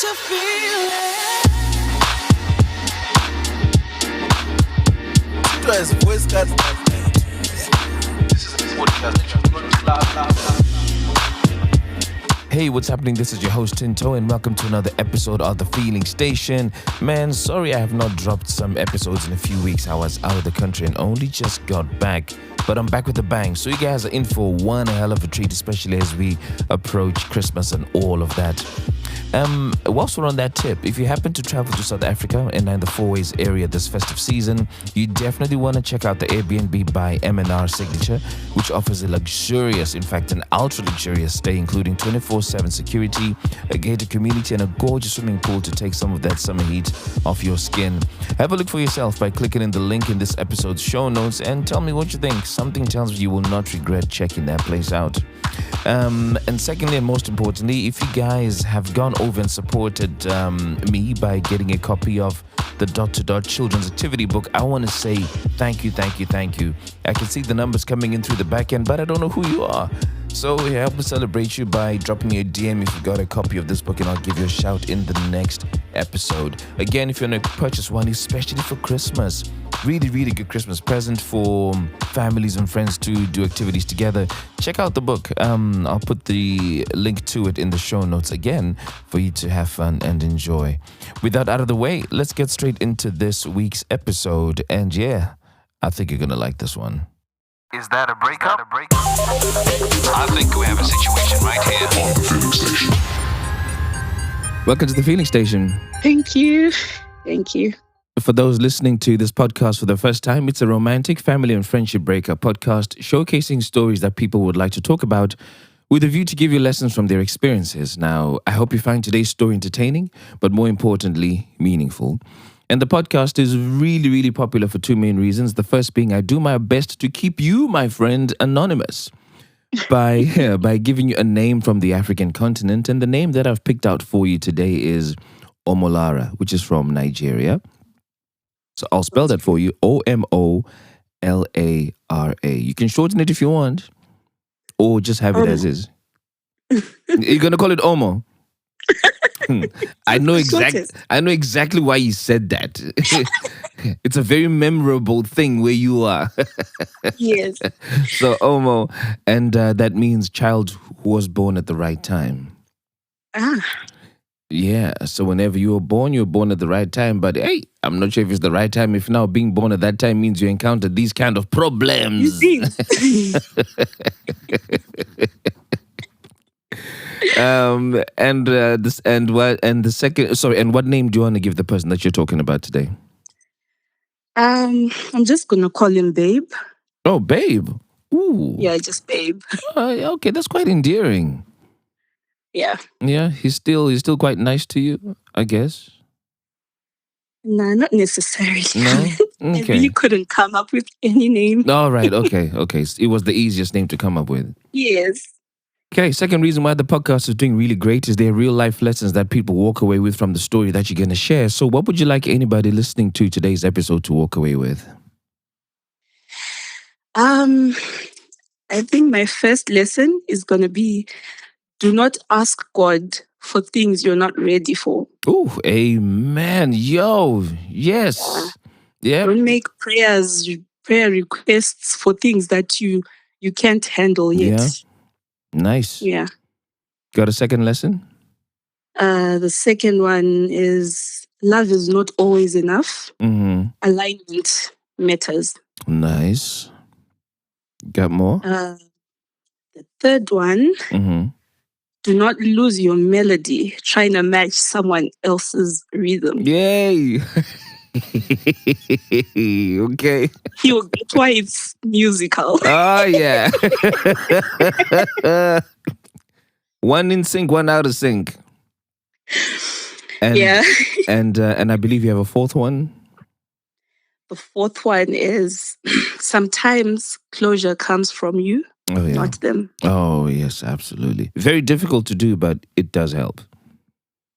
you feel it. Tu as voice cut. This is a podcast. Hey, what's happening? This is your host Tinto, and welcome to another episode of The Feeling Station. Man, sorry I have not dropped some episodes in a few weeks. I was out of the country and only just got back, but I'm back with a bang. So you guys are in for one hell of a treat, especially as we approach Christmas and all of that. Whilst we're on that tip, if you happen to travel to South Africa and in the Four Ways area this festive season, you definitely want to check out the Airbnb by M&R Signature, which offers a luxurious, in fact an ultra-luxurious stay, including 24/7 security, a gated community, and a gorgeous swimming pool to take some of that summer heat off your skin. Have a look for yourself by clicking in the link in this episode's show notes and tell me what you think. Something tells me you will not regret checking that place out. And secondly, and most importantly, if you guys have gone over and supported me by getting a copy of the Dot to Dot Children's Activity Book, I want to say thank you. I can see the numbers coming in through the back end, but I don't know who you are. So help us celebrate you by dropping me a DM if you got a copy of this book, and I'll give you a shout in the next episode. Again, if you want to purchase one, especially for Christmas, really good Christmas present for families and friends to do activities together, check out the book. I'll put the link to it in the show notes again for you to have fun and enjoy. With that out of the way, let's get straight into this week's episode. And yeah, I think you're gonna like this one. Is that a breakup? I think we have a situation right here. On the Feeling Station. Welcome to the Feeling Station. Thank you. For those listening to this podcast for the first time, it's a romantic family and friendship breakup podcast showcasing stories that people would like to talk about with a view to give you lessons from their experiences. Now, I hope you find today's story entertaining, but more importantly, meaningful. And the podcast is really popular for two main reasons. The first being I do my best to keep you, my friend, anonymous by giving you a name from the African continent. And the name that I've picked out for you today is Omolara, which is from Nigeria. So I'll spell that for you, Omolara. You can shorten it if you want, or just have it as is. You're going to call it Omo? I know exactly why you said that. It's a very memorable thing where you are. Yes. So Omo, and that means child who was born at the right time. Yeah, so whenever you were born at the right time. But hey, I'm not sure if it's the right time if now being born at that time means you encountered these kind of problems. You see? What name do you want to give the person that you're talking about today? I'm just gonna call him Babe. Oh, Babe. Ooh. Yeah, just Babe. Okay, that's quite endearing. Yeah. Yeah, he's still quite nice to you, I guess. Nah, not necessarily. No? I Okay. really couldn't come up with any name. All right, okay. It was the easiest name to come up with. Yes. Okay, second reason why the podcast is doing really great is there are real life lessons that people walk away with from the story that you're going to share. So what would you like anybody listening to today's episode to walk away with? I think my first lesson is gonna be do not ask God for things you're not ready for. Oh, amen. Yo, yes. Yeah. Don't make prayer requests for things that you can't handle yet. Yeah. Nice. Yeah. Got a second lesson? The second one is love is not always enough. Mm-hmm. Alignment matters. Nice. Got more? The third one, Mm-hmm. do not lose your melody trying to match someone else's rhythm. Yay. Okay. That's why it's musical. Oh, yeah. One in sync, one out of sync. And, Yeah. And I believe you have a fourth one. The fourth one is sometimes closure comes from you, Oh, yeah. not them. Oh, yes, absolutely. Very difficult to do, but it does help.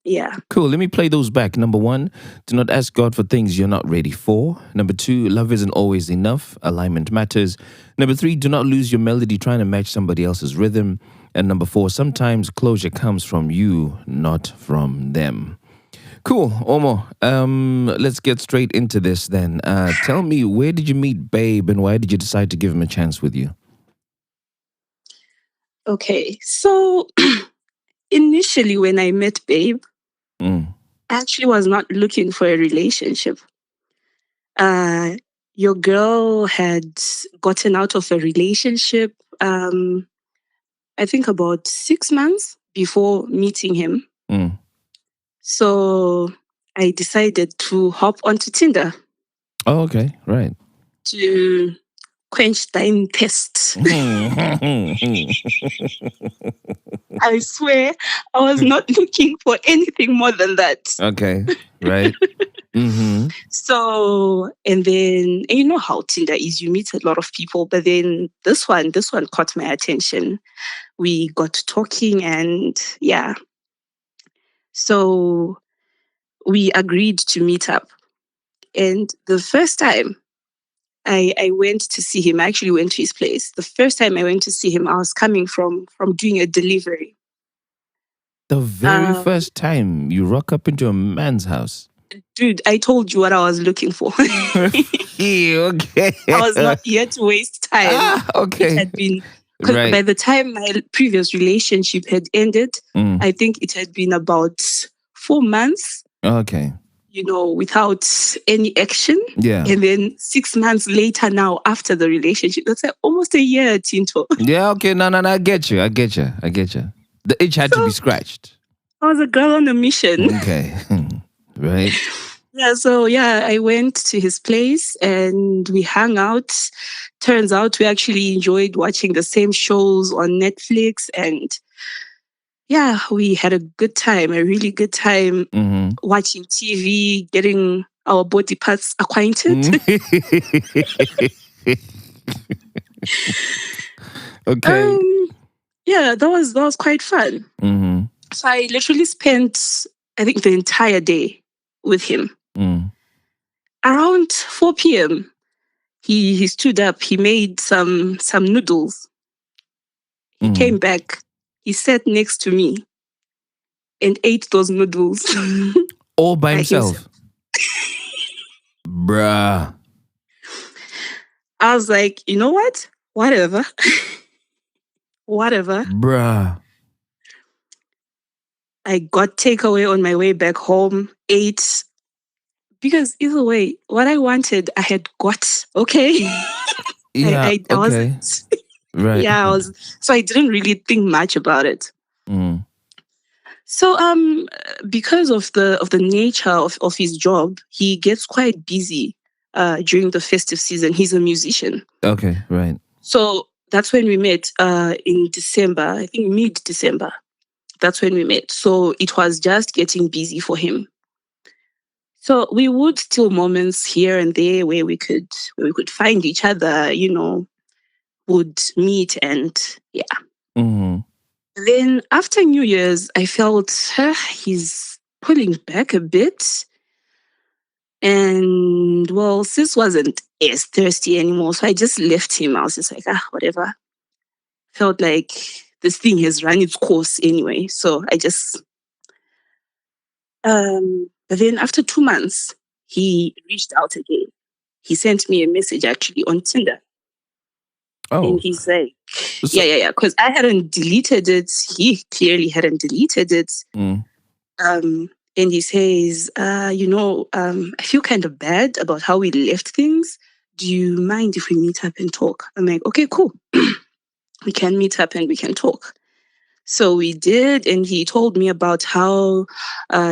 Yeah. Cool. Let me play those back. Number 1, do not ask God for things you're not ready for. Number 2, love isn't always enough. Alignment matters. Number 3, do not lose your melody trying to match somebody else's rhythm. And number 4, sometimes closure comes from you, not from them. Cool, Omo. Let's get straight into this then. Tell me, where did you meet Babe and why did you decide to give him a chance with you? Okay, so initially when I met Babe, Mm. I actually was not looking for a relationship. Your girl had gotten out of a relationship, I think about 6 months before meeting him. Mm. So I decided to hop onto Tinder Oh, okay, right. to quench time test. I swear I was not looking for anything more than that. Okay, right. Mm-hmm. So, and then, and you know how Tinder is, you meet a lot of people, but then this one caught my attention. We got talking and yeah. So we agreed to meet up. And the first time I went to see him, I actually went to his place. The first time I went to see him, I was coming from doing a delivery. The very first time you rock up into a man's house. Dude, I told you what I was looking for. Yeah, okay. I was not here to waste time. Okay. It had been, because Right. by the time my previous relationship had ended, Mm. I think it had been about 4 months, Okay. without any action. Yeah. And then 6 months later now, after the relationship, that's like almost a year, Tinto. Yeah, okay. No, I get you. The itch had to be scratched. I was a girl on a mission. Okay. Right. Yeah, I went to his place and we hung out. Turns out we actually enjoyed watching the same shows on Netflix. And yeah, we had a good time, a really good time Mm-hmm. watching TV, getting our body parts acquainted. Okay. Yeah, that was quite fun. Mm-hmm. So I literally spent, I think, the entire day with him. Mm. Around 4 p.m., he stood up. He made some noodles. He came back. He sat next to me and ate those noodles. All by By himself. Bruh. I was like, you know what? Whatever. Whatever. Bruh. I got takeaway on my way back home, ate. Because either way, what I wanted, I had got. Okay. Yeah. I okay. wasn't. Right. Yeah, so I didn't really think much about it. Mm. So because of the nature of his job, he gets quite busy during the festive season. He's a musician. Okay. Right. So that's when we met in December, I think mid-December. That's when we met. So it was just getting busy for him. So we would still moments here and there where we could find each other, would meet and yeah. Mm-hmm. Then after New Year's, I felt he's pulling back a bit. And well, sis wasn't as thirsty anymore. So I just left him. I was just like, whatever. Felt like this thing has run its course anyway. So I just but then after 2 months, he reached out again. He sent me a message actually on Tinder. Oh. And he's like, So- yeah, because I hadn't deleted it. He clearly hadn't deleted it. Mm. And he says, I feel kind of bad about how we left things. Do you mind if we meet up and talk? I'm like, okay, cool. We can meet up and we can talk. So we did, and he told me about how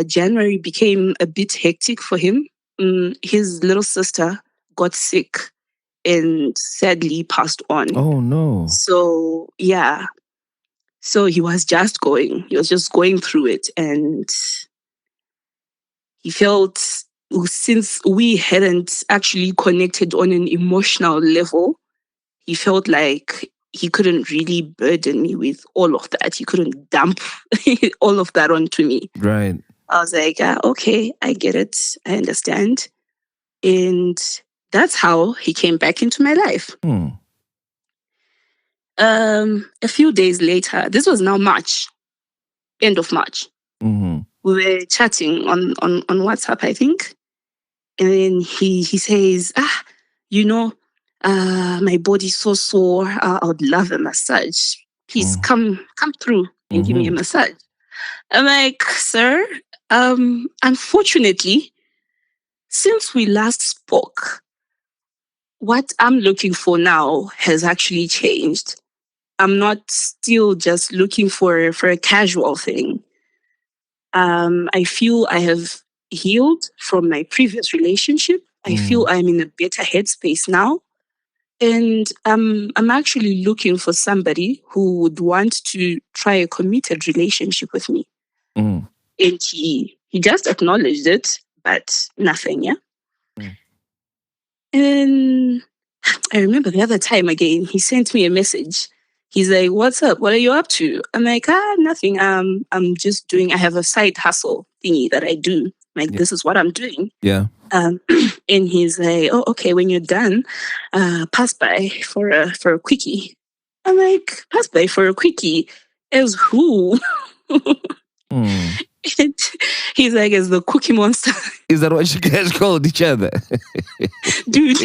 January became a bit hectic for him. His little sister got sick and sadly passed on. Oh no. So yeah. So he was just going through it, and he felt, since we hadn't actually connected on an emotional level, he felt like he couldn't really burden me with all of that. He couldn't dump all of that onto me. Right. I was like, okay, I get it. I understand. And that's how he came back into my life. Hmm. A few days later, this was now March, end of March. Mm-hmm. We were chatting on WhatsApp, I think. And then he says, my body's so sore. I would love a massage. Please come through and give me a massage. I'm like, sir, unfortunately, since we last spoke, what I'm looking for now has actually changed. I'm not still just looking for a casual thing. I feel I have healed from my previous relationship. I feel I'm in a better headspace now. And I'm actually looking for somebody who would want to try a committed relationship with me. Mm. And he just acknowledged it, but nothing, yeah? And I remember the other time again, he sent me a message. He's like, "What's up? What are you up to?" I'm like, nothing. I'm just I have a side hustle thingy that I do. Like, this is what I'm doing. Yeah. And he's like, "Oh, okay, when you're done, pass by for a quickie." I'm like, "Pass by for a quickie? As who?" And he's like, "As the Cookie Monster." Is that what you guys called each other? Dude.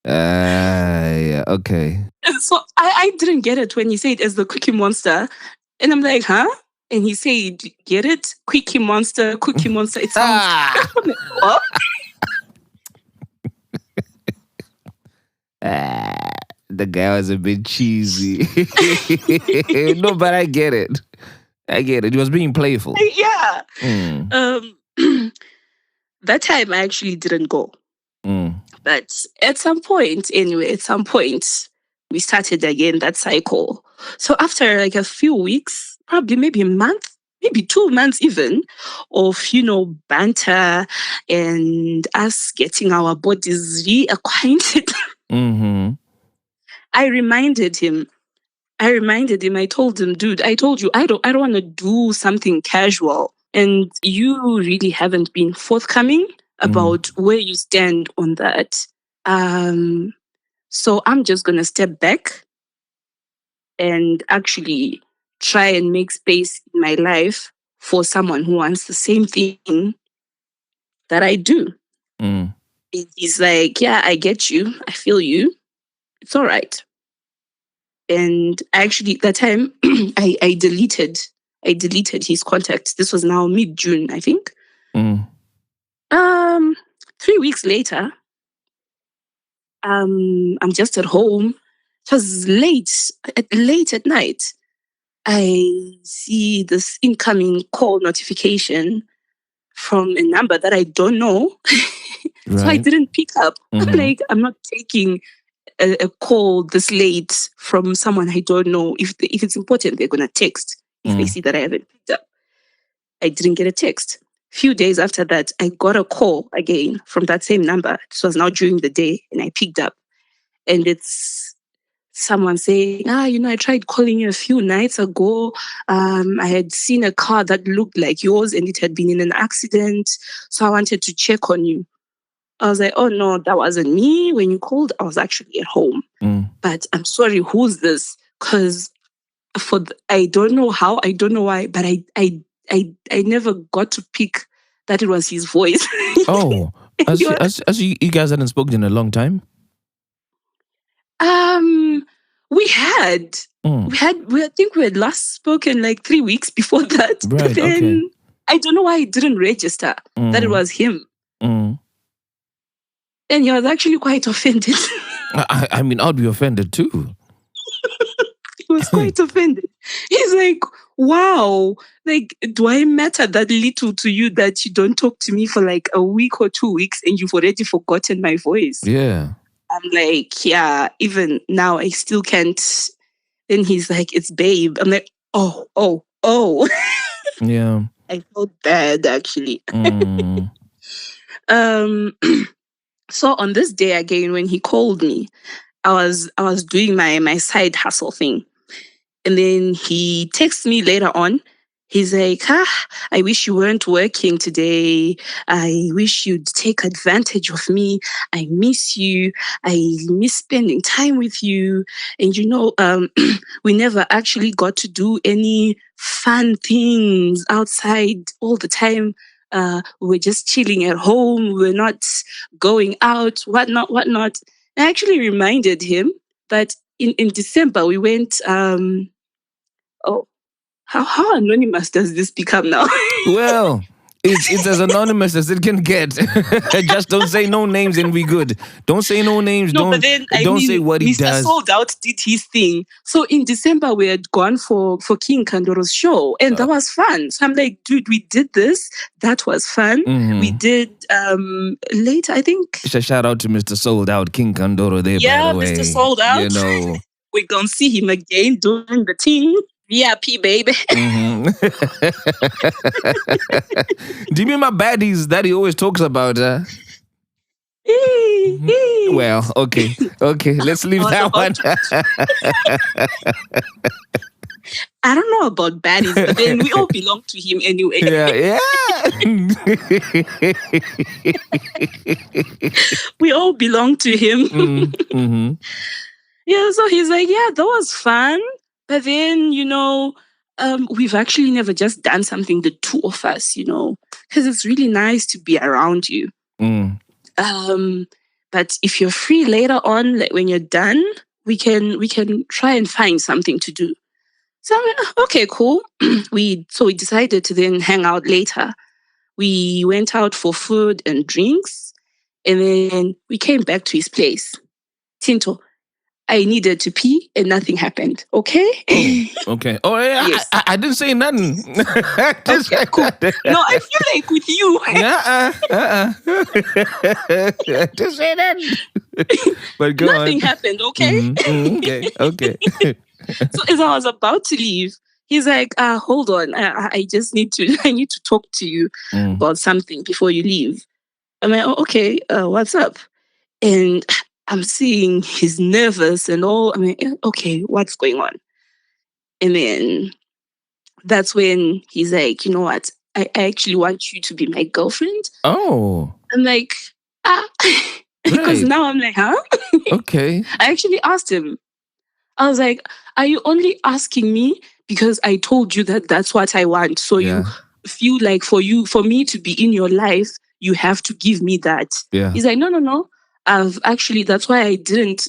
Yeah, okay. And so I didn't get it when he said as the Cookie Monster. And I'm like, huh? And he said, get it? Cookie Monster. It sounds... What? The guy was a bit cheesy. No, but I get it. He was being playful. Yeah. That time I actually didn't go. But at some point, we started again that cycle. So after like a few weeks, probably maybe a month, maybe 2 months even, of, banter and us getting our bodies reacquainted, I reminded him, I told him, dude, I told you, I don't want to do something casual. And you really haven't been forthcoming about where you stand on that. So I'm just going to step back and actually try and make space in my life for someone who wants the same thing that I do. He's like, yeah, I get you. I feel you. It's all right. And actually, that time, I deleted his contact. This was now mid-June, I think. 3 weeks later, I'm just at home. It was late at night. I see this incoming call notification from a number that I don't know. Right. So I didn't pick up. I'm like, I'm not taking a call this late from someone I don't know. If it's important, they're going to text. If they see that I haven't picked up. I didn't get a text. Few days after that, I got a call again from that same number. This was now during the day, and I picked up. And it's someone saying, I tried calling you a few nights ago. I had seen a car that looked like yours, and it had been in an accident. So I wanted to check on you. I was like, oh, no, that wasn't me. When you called, I was actually at home. But I'm sorry, who's this? Because I don't know how, I don't know why, but I never got to pick that it was his voice. Oh, as you guys hadn't spoken in a long time? We had. I think we had last spoken like 3 weeks before that. Right, but then okay. I don't know why it didn't register that it was him. And he was actually quite offended. I mean, I'd be offended too. He was quite offended. He's like, wow, like, do I matter that little to you that you don't talk to me for like a week or 2 weeks and you've already forgotten my voice? Yeah. I'm like, yeah, even now I still can't. Then he's like, it's babe. I'm like, oh. Yeah. I felt bad actually. So on this day again, when he called me, I was doing my side hustle thing. And then he texted me later on He's like, I wish you weren't working today. I wish you'd take advantage of me. I miss you. I miss spending time with you. And we never actually got to do any fun things outside all the time. We were just chilling at home. We were not going out, whatnot. I actually reminded him that in December we went, how anonymous does this become now? Well, it's as anonymous as it can get. Just don't say no names and we good. Don't say no names. No, don't but then say what he Mr. does. Sold Out did his thing. So in December we had gone for King Kandoro's show, and that was fun. So I'm like, dude, we did this. That was fun. Mhm. We did later, I think. Shout out to Mr. Sold Out, King Kandoro there, Yeah, by the way. Mr. Sold Out. You know. We're gonna see him again doing the thing. VIP, baby. Mhm. Do you mean my baddies that he always talks about? Well, okay. Let's leave I was that about one. I don't know about baddies, but then we all belong to him anyway. Yeah. We all belong to him. Mm-hmm. Yeah, so he's like, yeah, that was fun. But then, we've actually never just done something, the two of us, because it's really nice to be around you. Mm. But if you're free later on, like when you're done, we can try and find something to do. So I'm like, okay, cool. we decided to then hang out later. We went out for food and drinks, and then we came back to his place. Tinto, I needed to pee and nothing happened. Okay? Okay. Oh, yeah. Yes. I didn't say nothing. Okay, cool. No, I feel like with you. Just say that. But go Nothing on. happened, okay? Okay. So as I was about to leave, he's like, hold on. I just need to talk to you about something before you leave. I'm like, oh, okay, what's up? And I'm seeing he's nervous and all. I mean, okay, what's going on? And then that's when he's like, you know what? I actually want you to be my girlfriend. Oh. I'm like, because Right. now I'm like, huh? Okay. I actually asked him. I was like, are you only asking me because I told you that that's what I want? So Yeah. you feel like for me to be in your life, you have to give me that. Yeah. He's like, no. That's why I didn't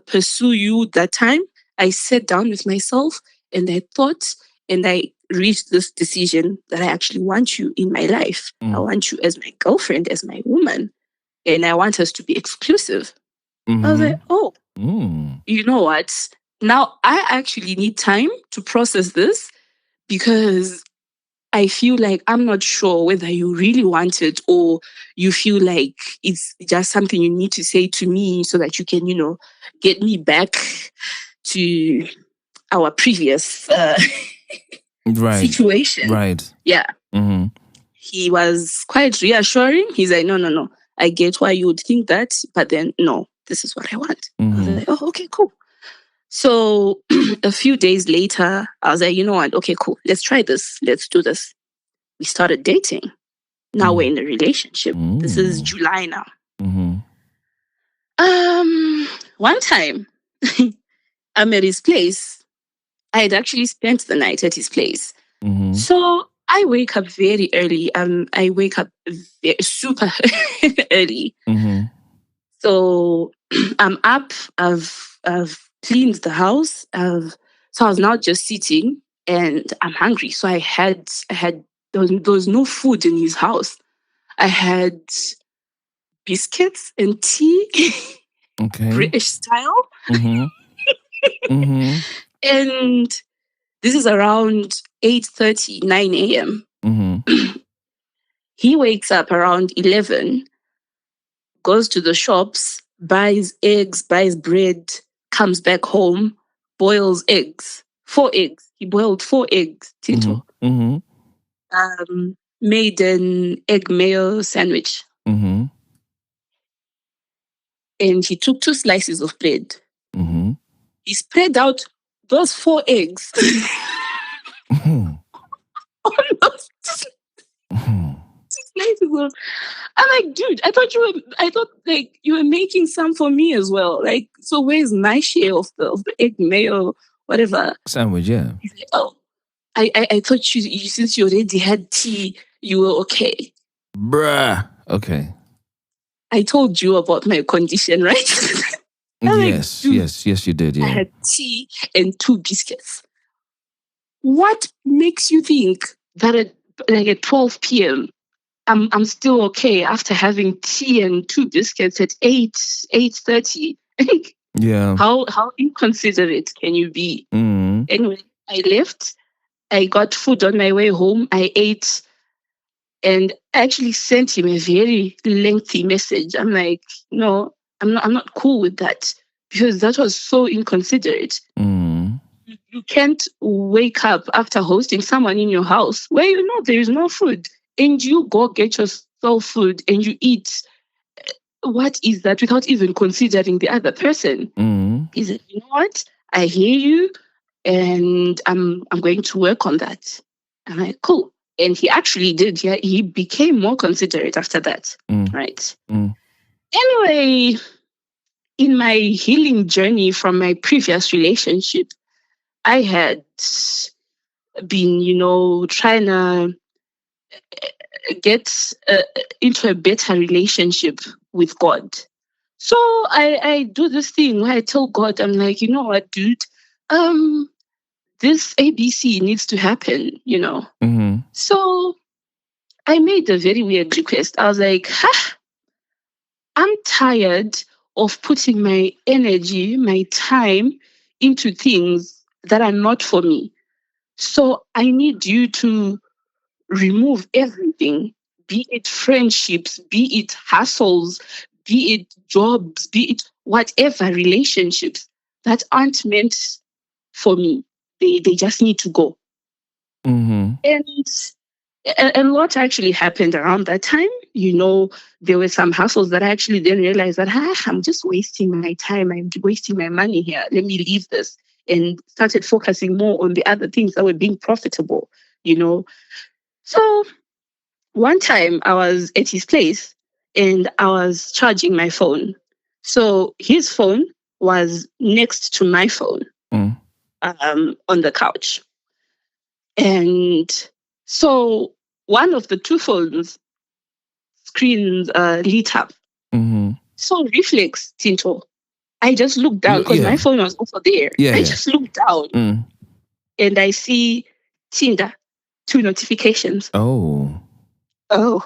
pursue you that time. I sat down with myself and I thought and I reached this decision that I actually want you in my life. I want you as my girlfriend, as my woman, and I want us to be exclusive. I was like, oh, you know what? Now I actually need time to process this because I feel like I'm not sure whether you really want it or you feel like it's just something you need to say to me so that you can, get me back to our previous Right. situation. Right. Yeah. Mm-hmm. He was quite reassuring. He's like, no. I get why you would think that, but then no, this is what I want. I was like, oh, okay, cool. So a few days later, I was like, you know what? Okay, cool. Let's try this. Let's do this. We started dating. Now we're in a relationship. This is July now. Mm-hmm. One time, I'm at his place. I had actually spent the night at his place. Mm-hmm. So I wake up very early. I wake up super early. Mm-hmm. So I'm up. I've cleaned the house. So I was now just sitting, and I'm hungry. So I had there was no food in his house. I had biscuits and tea, Okay. British style, Mm-hmm. Mm-hmm. and this is around 8:30, 9 a.m. Mm-hmm. He wakes up around 11, goes to the shops, buys eggs, buys bread, comes back home, boils eggs. 4 eggs. He boiled 4 eggs, Tito. Mm-hmm. Made an egg mayo sandwich. Mm-hmm. And he took 2 slices of bread. Mm-hmm. He spread out those 4 eggs them. I'm like, dude, I thought like you were making some for me as well. Like, so where's my share of the egg mayo, whatever? Sandwich, yeah. He's like, oh, I thought you since you already had tea, you were okay. Bruh. Okay. I told you about my condition, right? I'm like, Yes, dude, yes, you did, I yeah. had tea and 2 biscuits. What makes you think that at 12 p.m. I'm still okay after having tea and 2 biscuits at 8:30? Yeah. How inconsiderate can you be? Mm. Anyway, I left. I got food on my way home. I ate and actually sent him a very lengthy message. I'm like, no, I'm not cool with that because that was so inconsiderate. Mm. You can't wake up after hosting someone in your house where you know there is no food and you go get yourself food and you eat. What is that without even considering the other person? Mm. He said, you know what? I hear you and I'm going to work on that. I'm like, cool. And he actually did. Yeah, he became more considerate after that. Mm. Right. Mm. Anyway, in my healing journey from my previous relationship, I had been, trying to get into a better relationship with God. So I do this thing where I tell God, I'm like, you know what, dude, this ABC needs to happen, Mm-hmm. So I made a very weird request. I was like, I'm tired of putting my energy, my time into things that are not for me. So I need you to remove everything, be it friendships, be it hassles, be it jobs, be it whatever relationships that aren't meant for me. They just need to go. Mm-hmm. And a lot actually happened around that time. There were some hassles that I actually didn't realize that I'm just wasting my time. I'm wasting my money here. Let me leave this. And started focusing more on the other things that were being profitable, So one time I was at his place and I was charging my phone. So his phone was next to my phone on the couch. And so one of the 2 phones screens lit up. Mm-hmm. So reflex, Tinto. I just looked down because my phone was also there. I just looked down and I see Tinder, 2 notifications. Oh. I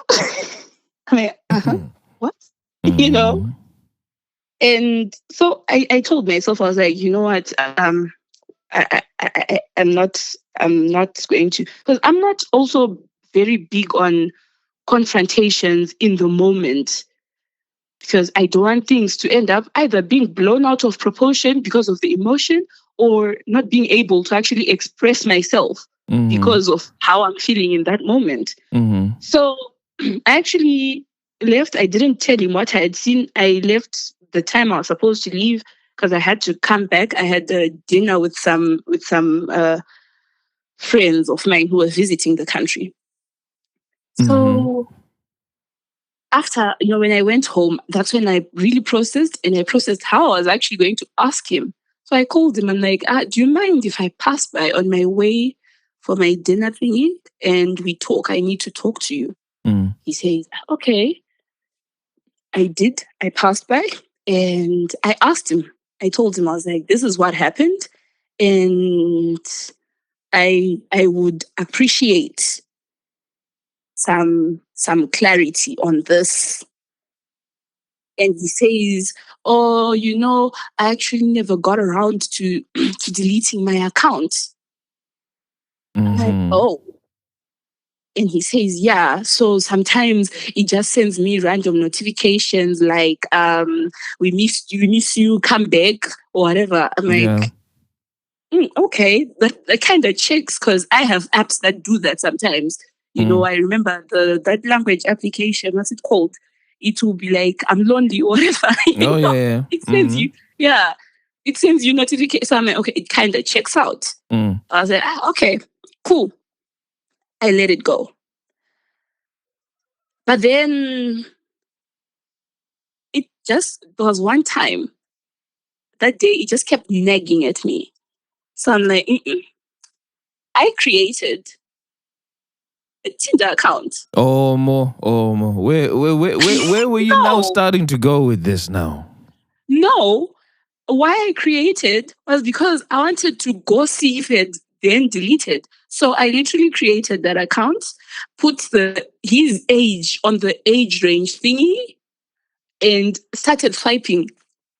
mean, what? And so I told myself, I was like, you know what? I'm not going to, because I'm not also very big on confrontations in the moment, because I don't want things to end up either being blown out of proportion because of the emotion or not being able to actually express myself because of how I'm feeling in that moment. Mm-hmm. So I actually left. I didn't tell him what I had seen. I left the time I was supposed to leave because I had to come back. I had a dinner with some friends of mine who were visiting the country. So after, when I went home, that's when I really processed how I was actually going to ask him. So I called him. I'm like, do you mind if I pass by on my way for my dinner thingy and we talk? I need to talk to you. He says, okay. I did. I passed by and I asked him. I told him, I was like, this is what happened. And I would appreciate some clarity on this. And he says, oh, I actually never got around to deleting my account. I'm like, oh. And he says, yeah, so sometimes it just sends me random notifications like, we miss you, come back, or whatever. I'm like, okay, that kind of checks, because I have apps that do that sometimes. I remember that language application, what's it called? It will be like, I'm lonely or whatever. Yeah. It sends you, it sends you notifications. So I'm like, okay, it kind of checks out. I was like, okay, cool. I let it go. But then there was one time that day, it just kept nagging at me. So I'm like, I created a Tinder account. Oh, more. Where were you now No. starting to go with this now? No, why I created was because I wanted to go see if it then deleted. So I literally created that account, put his age on the age range thingy, and started swiping.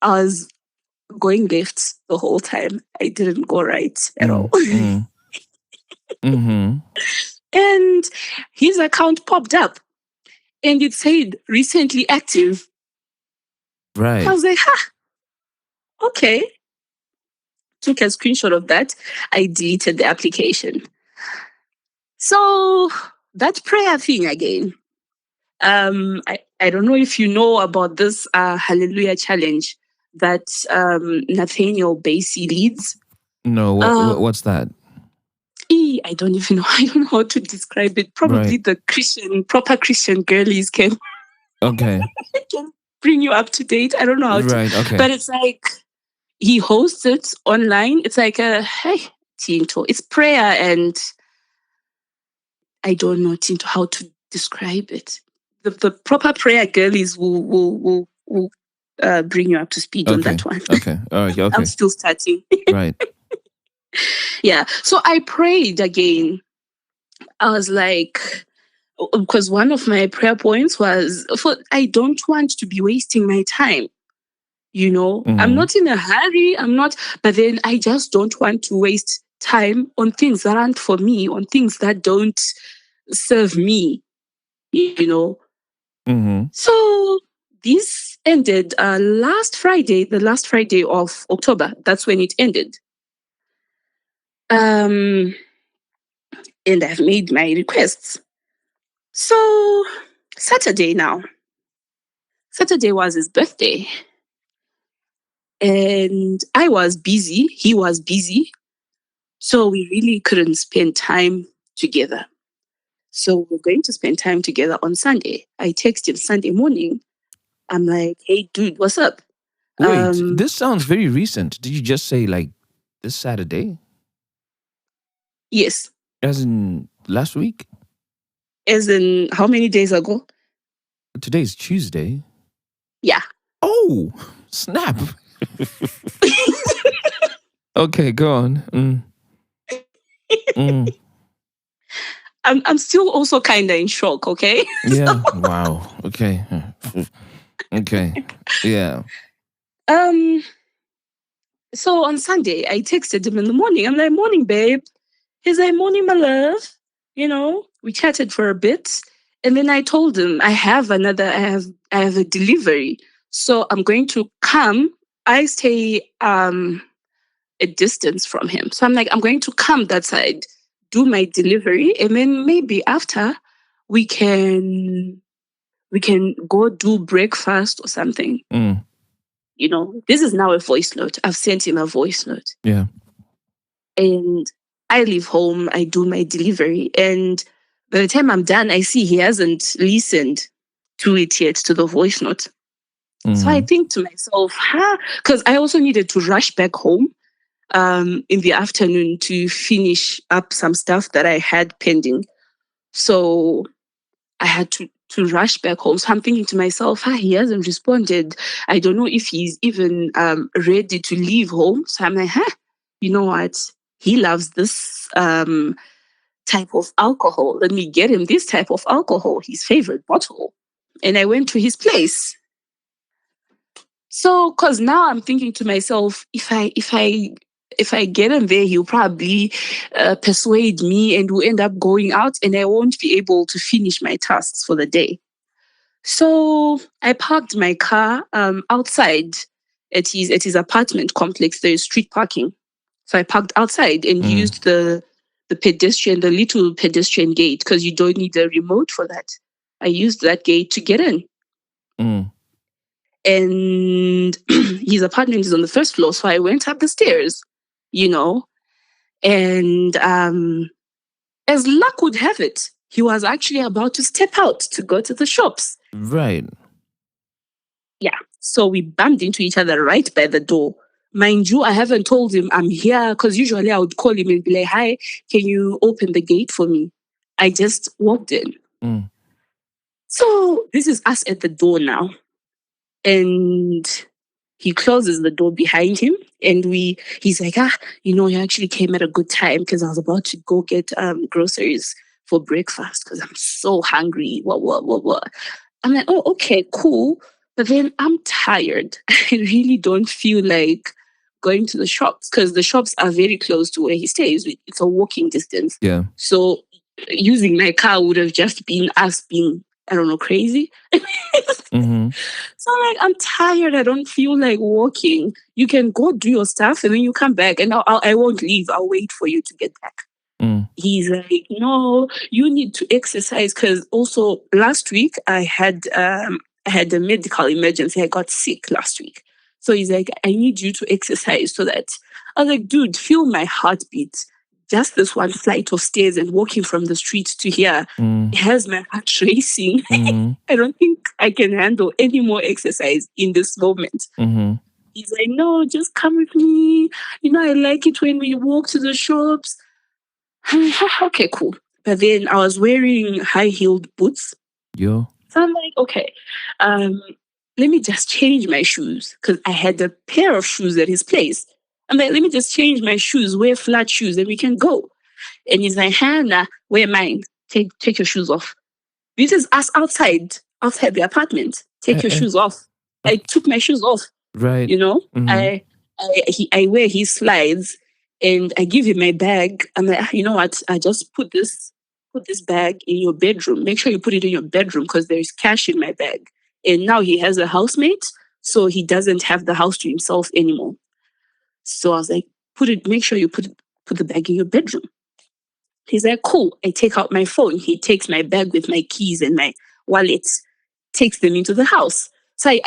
I was going left the whole time. I didn't go right at all. Mm-hmm. And his account popped up and it said recently active. Right. I was like, okay. Took a screenshot of that. I deleted the application. So that prayer thing again. I don't know if you know about this Hallelujah challenge that Nathaniel Bassey leads. No, what's that? I don't even know. I don't know how to describe it. Probably Right. the proper Christian girlies can Okay. bring you up to date. I don't know how to. Right. Okay. But it's like he hosts it online. It's like hey, Tinto. It's prayer and I don't know, Tinto, how to describe it. The proper prayer girlies will bring you up to speed on that one. Okay. All right. Okay. I'm still starting. Right. Yeah. So I prayed again. I was like, because one of my prayer points was, I don't want to be wasting my time. You know, I'm not in a hurry. But then I just don't want to waste time on things that aren't for me, on things that don't serve me, you know. Mm-hmm. So this ended last Friday, the last Friday of October. That's when it ended. And I've made my requests. So Saturday was his birthday. And I was busy. He was busy. So we really couldn't spend time together. So we're going to spend time together on Sunday. I text him Sunday morning. I'm like, hey, dude, what's up? Wait, this sounds very recent. Did you just say like this Saturday? Yes. As in last week? As in how many days ago? Today's Tuesday. Yeah. Oh, snap. Okay, go on. I'm still also kind of in shock, okay? Yeah. Wow. Okay. Okay. Yeah. So on Sunday, I texted him in the morning. I'm like, morning, babe. He's like, morning, my love. You know, we chatted for a bit. And then I told him I have a delivery. So I'm going to come. I stay a distance from him. So I'm like, I'm going to come that side, do my delivery, and then maybe after we can go do breakfast or something. You know, this is now a voice note. I've sent him a voice note. Yeah. And I leave home, I do my delivery, and by the time I'm done, I see he hasn't listened to it yet, to the voice note. So I think to myself, because I also needed to rush back home in the afternoon to finish up some stuff that I had pending. So I had to rush back home. So I'm thinking to myself, he hasn't responded. I don't know if he's even ready to leave home. So I'm like, you know what? He loves this type of alcohol. Let me get him this type of alcohol, his favorite bottle. And I went to his place. So, because now I'm thinking to myself, if I get him there, he'll probably persuade me and we'll end up going out and I won't be able to finish my tasks for the day. So I parked my car outside at his apartment complex. There is street parking. So I parked outside and used the little pedestrian gate, because you don't need a remote for that. I used that gate to get in. And his apartment is on the first floor. So I went up the stairs, you know, and as luck would have it, he was actually about to step out to go to the shops. Right. Yeah. So we bumped into each other right by the door. Mind you, I haven't told him I'm here because usually I would call him and be like, hi, can you open the gate for me? I just walked in. Mm. So this is us at the door now. And he closes the door behind him. And he's like, you actually came at a good time because I was about to go get groceries for breakfast because I'm so hungry. What. I'm like, oh, okay, cool. But then I'm tired. I really don't feel like going to the shops because the shops are very close to where he stays. It's a walking distance. Yeah. So using my car would have just been us being, I don't know, crazy. Mm-hmm. So I'm like, I'm tired. I don't feel like walking. You can go do your stuff and then you come back and I won't leave. I'll wait for you to get back. Mm. He's like, no, you need to exercise because also last week I had a medical emergency. I got sick last week. So he's like, I need you to exercise so that I was like, dude, feel my heartbeat. Just this one flight of stairs and walking from the street to here it has my heart racing. Mm-hmm. I don't think I can handle any more exercise in this moment. Mm-hmm. He's like, no, just come with me. I like it when we walk to the shops. Okay, cool. But then I was wearing high-heeled boots. Yo. So I'm like, okay, let me just change my shoes because I had a pair of shoes at his place. I'm like, let me just change my shoes, wear flat shoes, and we can go. And he's like, Hannah, wear mine. Take your shoes off. This is us outside the apartment. Take your shoes off. I took my shoes off. Right. Mm-hmm. I wear his slides and I give him my bag. I'm like, you know what? I just put this bag in your bedroom. Make sure you put it in your bedroom because there's cash in my bag. And now he has a housemate, so he doesn't have the house to himself anymore. So I was like, make sure you put the bag in your bedroom. He's like, cool. I take out my phone. He takes my bag with my keys and my wallet, takes them into the house. So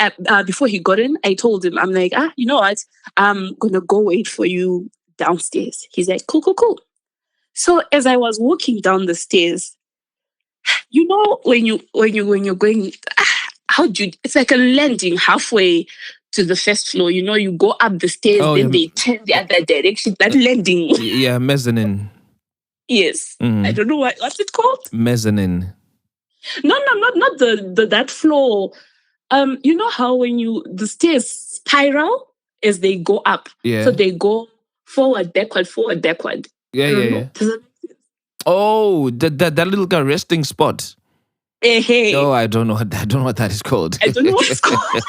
before he got in, I told him, I'm like, you know what? I'm going to go wait for you downstairs. He's like, cool. So as I was walking down the stairs, when you're going, it's like a landing halfway to the first floor. You go up the stairs, they turn the other direction. That landing. Yeah, mezzanine. Yes. I don't know what's it called? Mezzanine. No, not the that floor. You know how when the stairs spiral as they go up. Yeah. So they go forward, backward. Yeah. Oh, that little guy resting spot. Hey. Oh, I don't know what that is called. I don't know what it's called.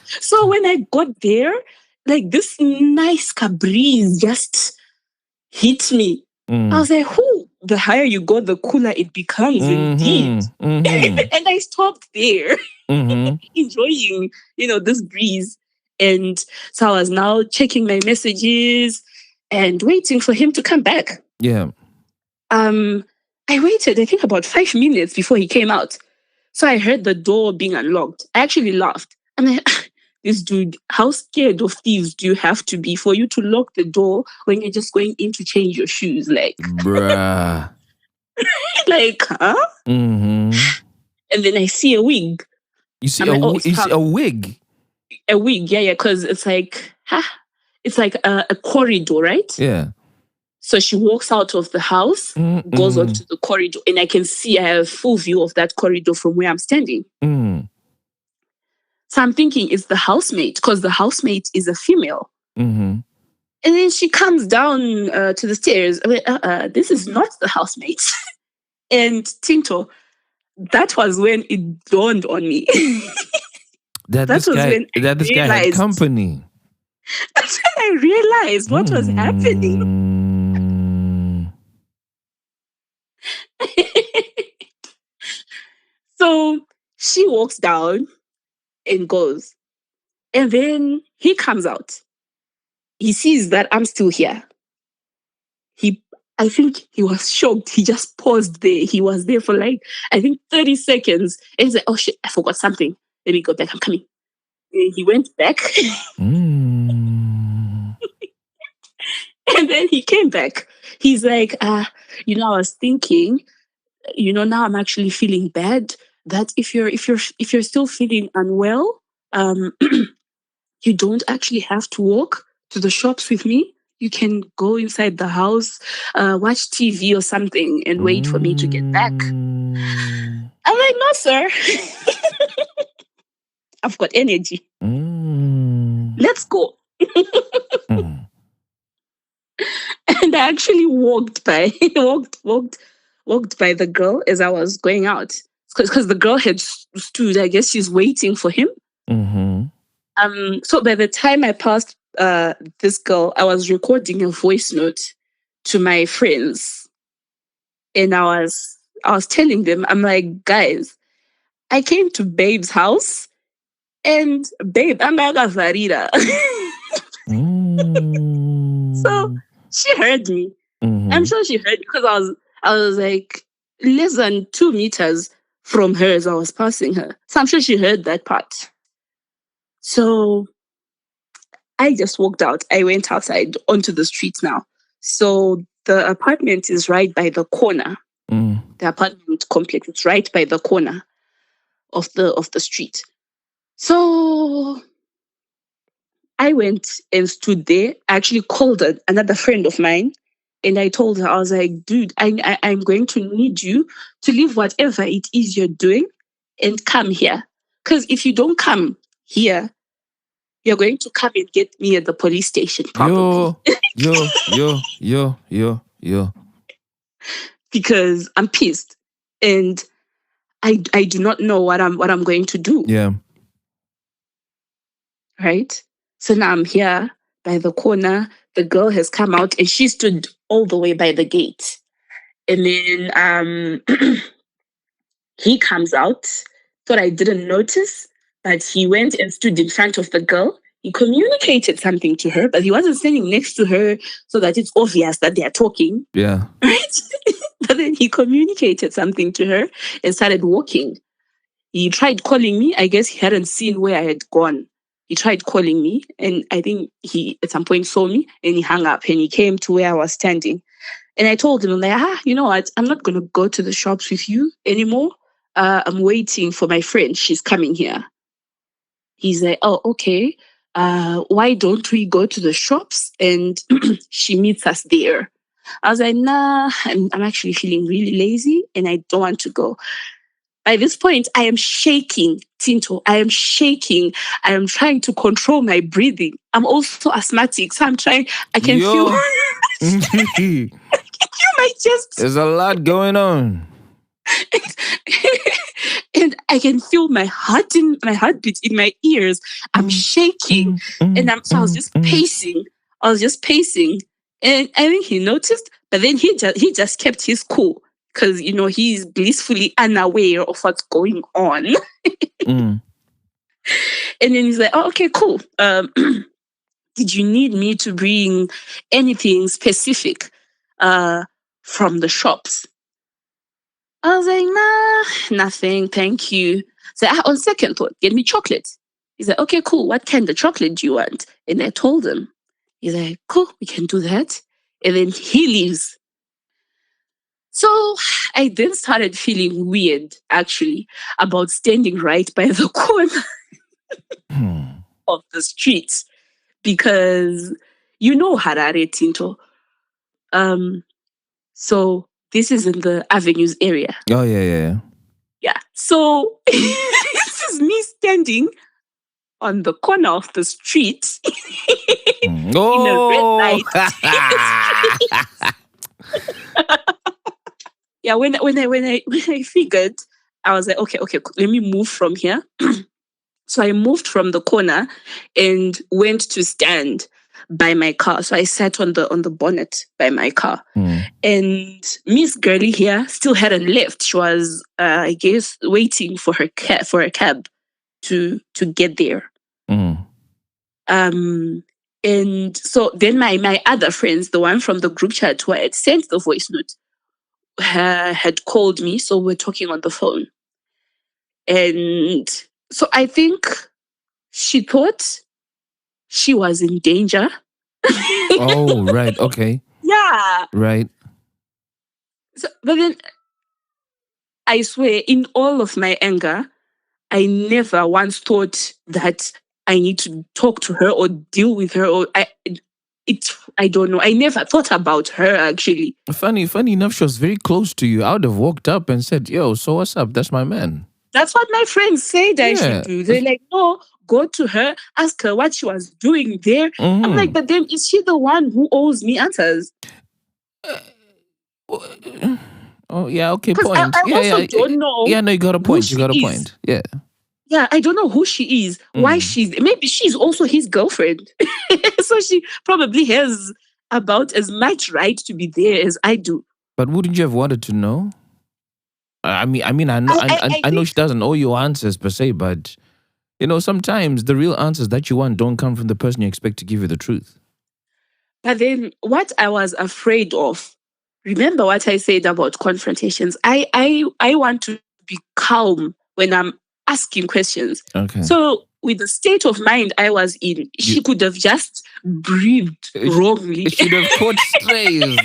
So when I got there, like this nice breeze just hit me. I was like, the higher you go, the cooler it becomes indeed. Mm-hmm. And I stopped there, enjoying, this breeze. And so I was now checking my messages and waiting for him to come back. Yeah. I waited, I think about 5 minutes before he came out. So I heard the door being unlocked. I actually laughed. I'm like, this dude, how scared of thieves do you have to be for you to lock the door when you're just going in to change your shoes? Like, bruh. Like, huh? Mm-hmm. And then I see a wig. You see a wig? A wig, yeah, because it's like, it's like a corridor, right? Yeah. So she walks out of the house, goes onto the corridor, and I can see I have a full view of that corridor from where I'm standing. So I'm thinking it's the housemate, because the housemate is a female. Mm-hmm. And then she comes down to the stairs. I mean, this is not the housemate. And Tinto, that was when it dawned on me. that this guy had company. That's when I realized what was happening. So she walks down and goes. And then he comes out. He sees that I'm still here. I think he was shocked. He just paused there. He was there for 30 seconds. And he's like, oh shit, I forgot something. Let me go back. I'm coming. And he went back. And then he came back. He's like, I was thinking, now I'm actually feeling bad. That if you're still feeling unwell, you don't actually have to walk to the shops with me. You can go inside the house, watch TV or something, and wait for me to get back. Mm. I'm like, no, sir. I've got energy. Mm. Let's go. Mm. And I actually walked by the girl as I was going out, because the girl had stood. I guess she's waiting for him. Mm-hmm. So by the time I passed this girl, I was recording a voice note to my friends, and I was telling them, I'm like, guys, I came to Babe's house, and Babe, I'm like a varira. So she heard me. Mm-hmm. I'm sure she heard, because I was like less than 2 meters from her as I was passing her. So I'm sure she heard that part. So I just walked out. I went outside onto the street now. So the apartment is right by the corner. Mm. The apartment complex is right by the corner of the street. So I went and stood there. I actually called another friend of mine, and I told her, I was like, dude, I'm going to need you to leave whatever it is you're doing and come here. Because if you don't come here, you're going to come and get me at the police station, probably. Yo. Because I'm pissed. And I do not know what I'm going to do. Yeah. Right? So now I'm here by the corner. The girl has come out and she stood all the way by the gate. And then he comes out. Thought I didn't notice, but he went and stood in front of the girl. He communicated something to her, but he wasn't standing next to her so that it's obvious that they are talking. Yeah. Right? But then he communicated something to her and started walking. He tried calling me. I guess he hadn't seen where I had gone. He tried calling me, and I think he at some point saw me, and he hung up, and he came to where I was standing. And I told him, I'm like, you know what? I'm not going to go to the shops with you anymore. I'm waiting for my friend. She's coming here. He's like, oh, okay. Why don't we go to the shops and she meets us there? I was like, nah, I'm actually feeling really lazy and I don't want to go. By this point, I am shaking, Tinto. I am shaking. I am trying to control my breathing. I'm also asthmatic, so I can feel my chest. There's a lot going on. And I can feel my heartbeat in my ears. I'm shaking. And so I was just pacing. And I think he noticed, but then he just kept his cool. Because, he's blissfully unaware of what's going on. And then he's like, oh, okay, cool. Did you need me to bring anything specific from the shops? I was like, nah, nothing, thank you. So on second thought, get me chocolate. He's like, okay, cool. What kind of chocolate do you want? And I told him. He's like, cool, we can do that. And then he leaves. So I then started feeling weird, actually, about standing right by the corner of the street. Because Harare, Tinto. So this is in the Avenues area. Oh, yeah. Yeah. So this is me standing on the corner of the street in a red light. Yeah, when I figured, I was like, okay, let me move from here. So I moved from the corner and went to stand by my car. So I sat on the bonnet by my car. And Miss Girlie here still hadn't left. She was, I guess, waiting for a cab to get there. And so then my other friends, the one from the group chat who I had sent the voice note, had called me. So we're talking on the phone. And so I think she thought she was in danger. Oh, right. Okay. Yeah. Right. So, but then I swear, in all of my anger, I never once thought that I need to talk to her or deal with her. I don't know. I never thought about her actually. Funny enough, she was very close to you. I would have walked up and said, "Yo, so what's up? That's my man." That's what my friends said I Yeah. should do. They're like, no, go to her, ask her what she was doing there. I'm like, but then is she the one who owes me answers? Oh yeah, okay, Because point. I also don't know. Yeah, no, you got a point. she You got a is. point. Yeah. Yeah, I don't know who she is, why maybe she's also his girlfriend. So she probably has about as much right to be there as I do. But wouldn't you have wanted to know? I know, I know she doesn't owe you answers per se, but sometimes the real answers that you want don't come from the person you expect to give you the truth. But then what I was afraid of, remember what I said about confrontations? I want to be calm when I'm asking questions. Okay. So with the state of mind I was in, she could have just breathed wrongly. It should have caught strays.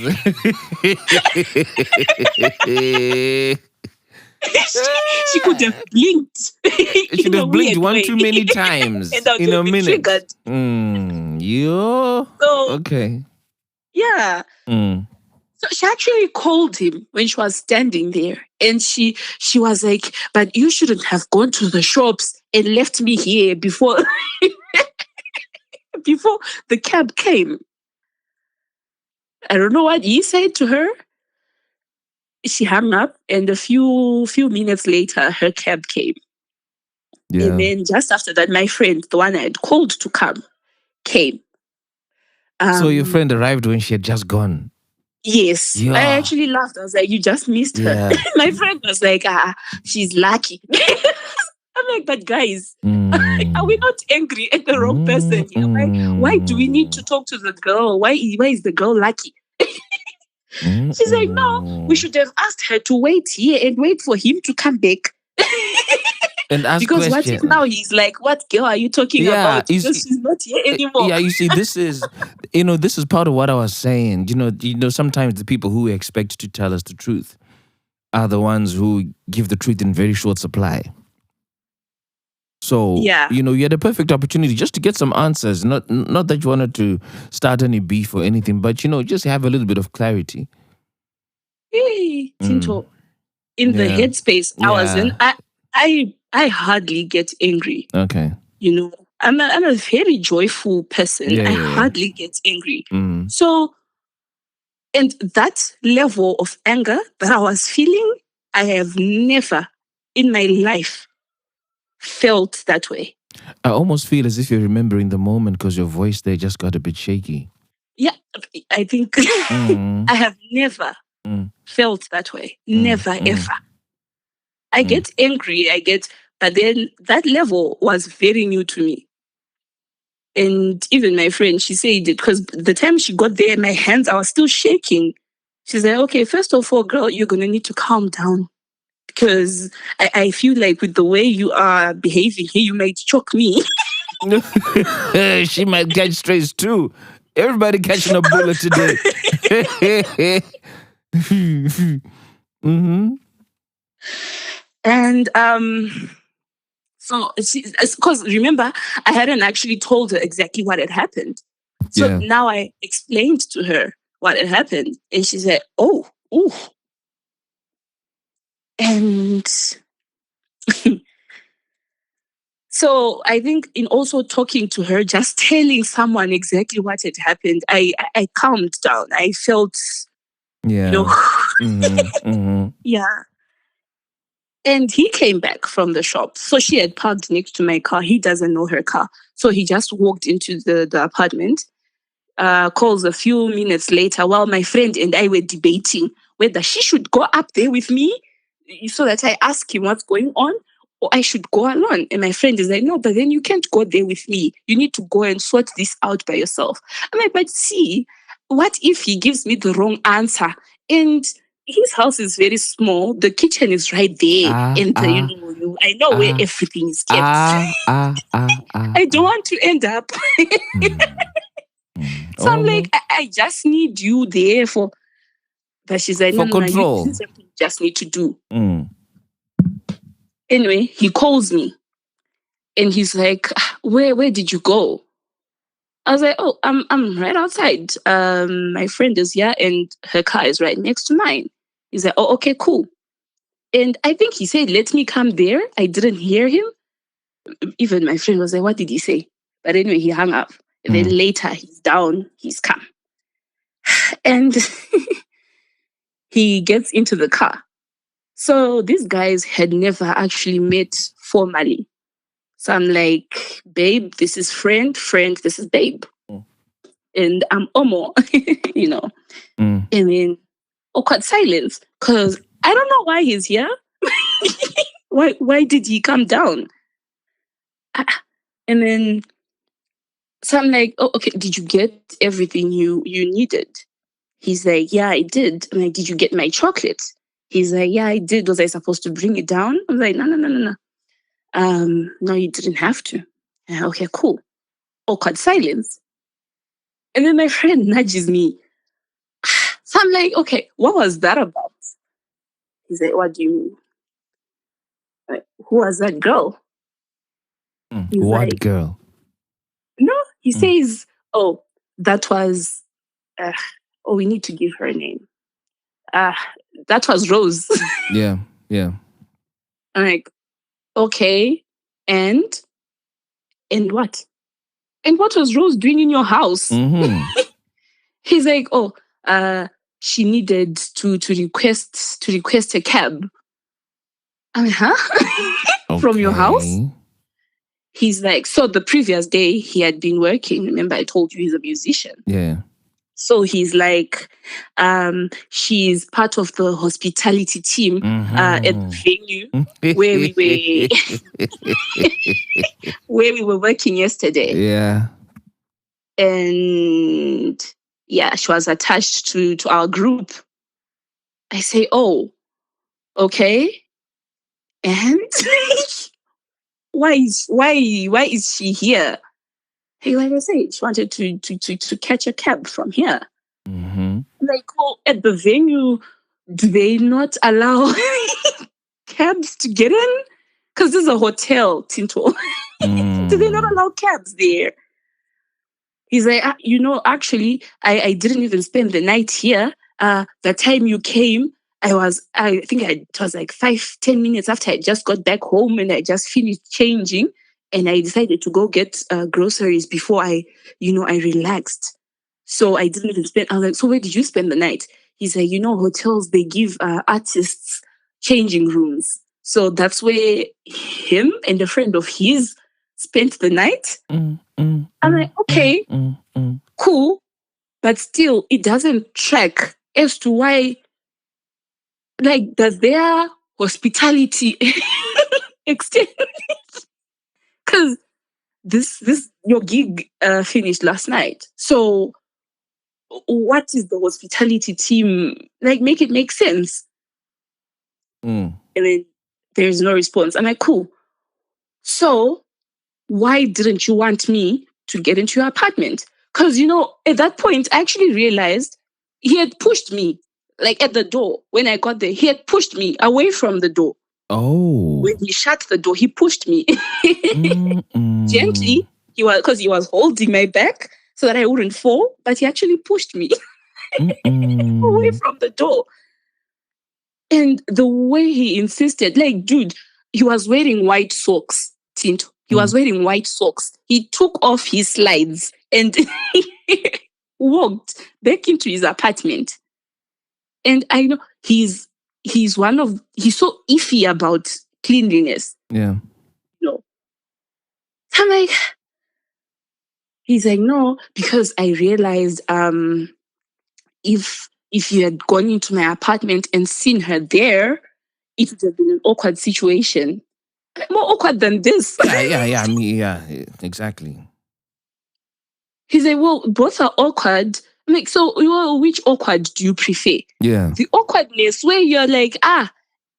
She could have blinked. It should have blinked one too many times And I would in a have been minute. triggered. So Okay. yeah. So she actually called him when she was standing there, and she was like, "But you shouldn't have gone to the shops and left me here before before the cab came." I don't know what he said to her. She hung up, and a few minutes later, her cab came. Yeah. And then just after that, my friend, the one I had called to come, came. So your friend arrived when she had just gone. Yes. Yeah. I actually laughed. I was like, you just missed her. Yeah. My friend was like, she's lucky. I'm like, but guys, are we not angry at the wrong person here? Why do we need to talk to the girl? Why is the girl lucky? She's like, no, we should have asked her to wait here and wait for him to come back. And ask Because what if questions. now he's like, what girl are you talking about? Because she's not here anymore. Yeah, you see, this is, this is part of what I was saying. Sometimes the people who we expect to tell us the truth are the ones who give the truth in very short supply. So, Yeah. you had a perfect opportunity just to get some answers. Not that you wanted to start any beef or anything, but, just have a little bit of clarity. Hey, Tinto, in the Yeah. headspace I was in, I hardly get angry. Okay. I'm a very joyful person. Yeah, I yeah. hardly get angry. Mm. So, and that level of anger that I was feeling, I have never in my life felt that way. I almost feel as if you're remembering the moment because your voice there just got a bit shaky. Yeah, I think Mm. I have never Mm. felt that way. Never, ever. I get angry, but then that level was very new to me. And even my friend, she said it because the time she got there, my hands, I was still shaking. She's like, okay, first of all, girl, you're going to need to calm down. Because I feel like with the way you are behaving here, you might choke me. She might catch strays too. Everybody catching a bullet today. Mm-hmm. And so because remember, I hadn't actually told her exactly what had happened. So Yeah. now I explained to her what had happened, and she said, "Oh, ooh." And so I think in also talking to her, just telling someone exactly what had happened, I calmed down. I felt, Yeah. Yeah. And he came back from the shop. So she had parked next to my car. He doesn't know her car. So he just walked into the apartment, calls a few minutes later while my friend and I were debating whether she should go up there with me so that I ask him what's going on, or I should go alone. And my friend is like, no, but then you can't go there with me. You need to go and sort this out by yourself. I'm like, but see, what if he gives me the wrong answer? And his house is very small. The kitchen is right there. I know where everything is kept. I don't want to end up. So I'm like, I just need you there for. But she's like, For no, control. this is something you just need to do. Mm. Anyway, he calls me and he's like, where did you go? I was like, oh, I'm right outside. My friend is here and her car is right next to mine. He's like, oh, okay, cool. And I think he said, let me come there. I didn't hear him. Even my friend was like, what did he say? But anyway, he hung up. And then later he's down, he's come. And he gets into the car. So these guys had never actually met formally. So I'm like, babe, this is friend, this is babe. And I'm Omo, you know. And then awkward silence. Because I don't know why he's here. Why did he come down? And then so I'm like, oh, okay, did you get everything you needed? He's like, yeah, I did. I'm like, did you get my chocolate? He's like, yeah, I did. Was I supposed to bring it down? I'm like, no. No, you didn't have to. Okay, cool. Awkward silence. And then my friend nudges me. So I'm like, okay, what was that about? He's like, what do you mean? Like, who was that girl? What like, girl? No, he says, oh, that was, we need to give her a name. That was Rose. Yeah. I'm like, okay, and what? And what was Rose doing in your house? He's like, oh, she needed to request a cab. I'm like, huh? From your house? He's like, so the previous day he had been working. Remember, I told you he's a musician. Yeah. So he's like, she's part of the hospitality team at the venue where we were working yesterday. Yeah. And yeah, she was attached to our group. I say, oh, okay. And why is she here? Hey, like I say, she wanted to catch a cab from here. Like, oh, at the venue, do they not allow cabs to get in? Because this is a hotel, Tinto. Do they not allow cabs there? He's like, actually, I didn't even spend the night here. The time you came, I think it was like 5-10 minutes after I just got back home and I just finished changing. And I decided to go get groceries before I relaxed. So I didn't even spend. I was like, so where did you spend the night? He's like, hotels, they give artists changing rooms. So that's where him and a friend of his spent the night. I'm like, okay, cool. But still, it doesn't track as to why, like, does their hospitality extend? Because this your gig finished last night. So what is the hospitality team like? Make it make sense. And then there's no response. I'm like, cool. So why didn't you want me to get into your apartment? Because at that point I actually realized he had pushed me like at the door. When I got there, he had pushed me away from the door. Oh. When he shut the door, he pushed me gently. Because he was holding my back so that I wouldn't fall, but he actually pushed me away from the door. And the way he insisted, like, dude, he was wearing white socks, Tinto. He was wearing white socks. He took off his slides and walked back into his apartment. And I know he's so iffy about cleanliness. Yeah. I'm like, he's like, no, because I realized if you had gone into my apartment and seen her there, it would have been an awkward situation. More awkward than this. Yeah. I mean, yeah, exactly. He's like, well, both are awkward. I'm like, so which awkward do you prefer? Yeah. The awkwardness where you're like,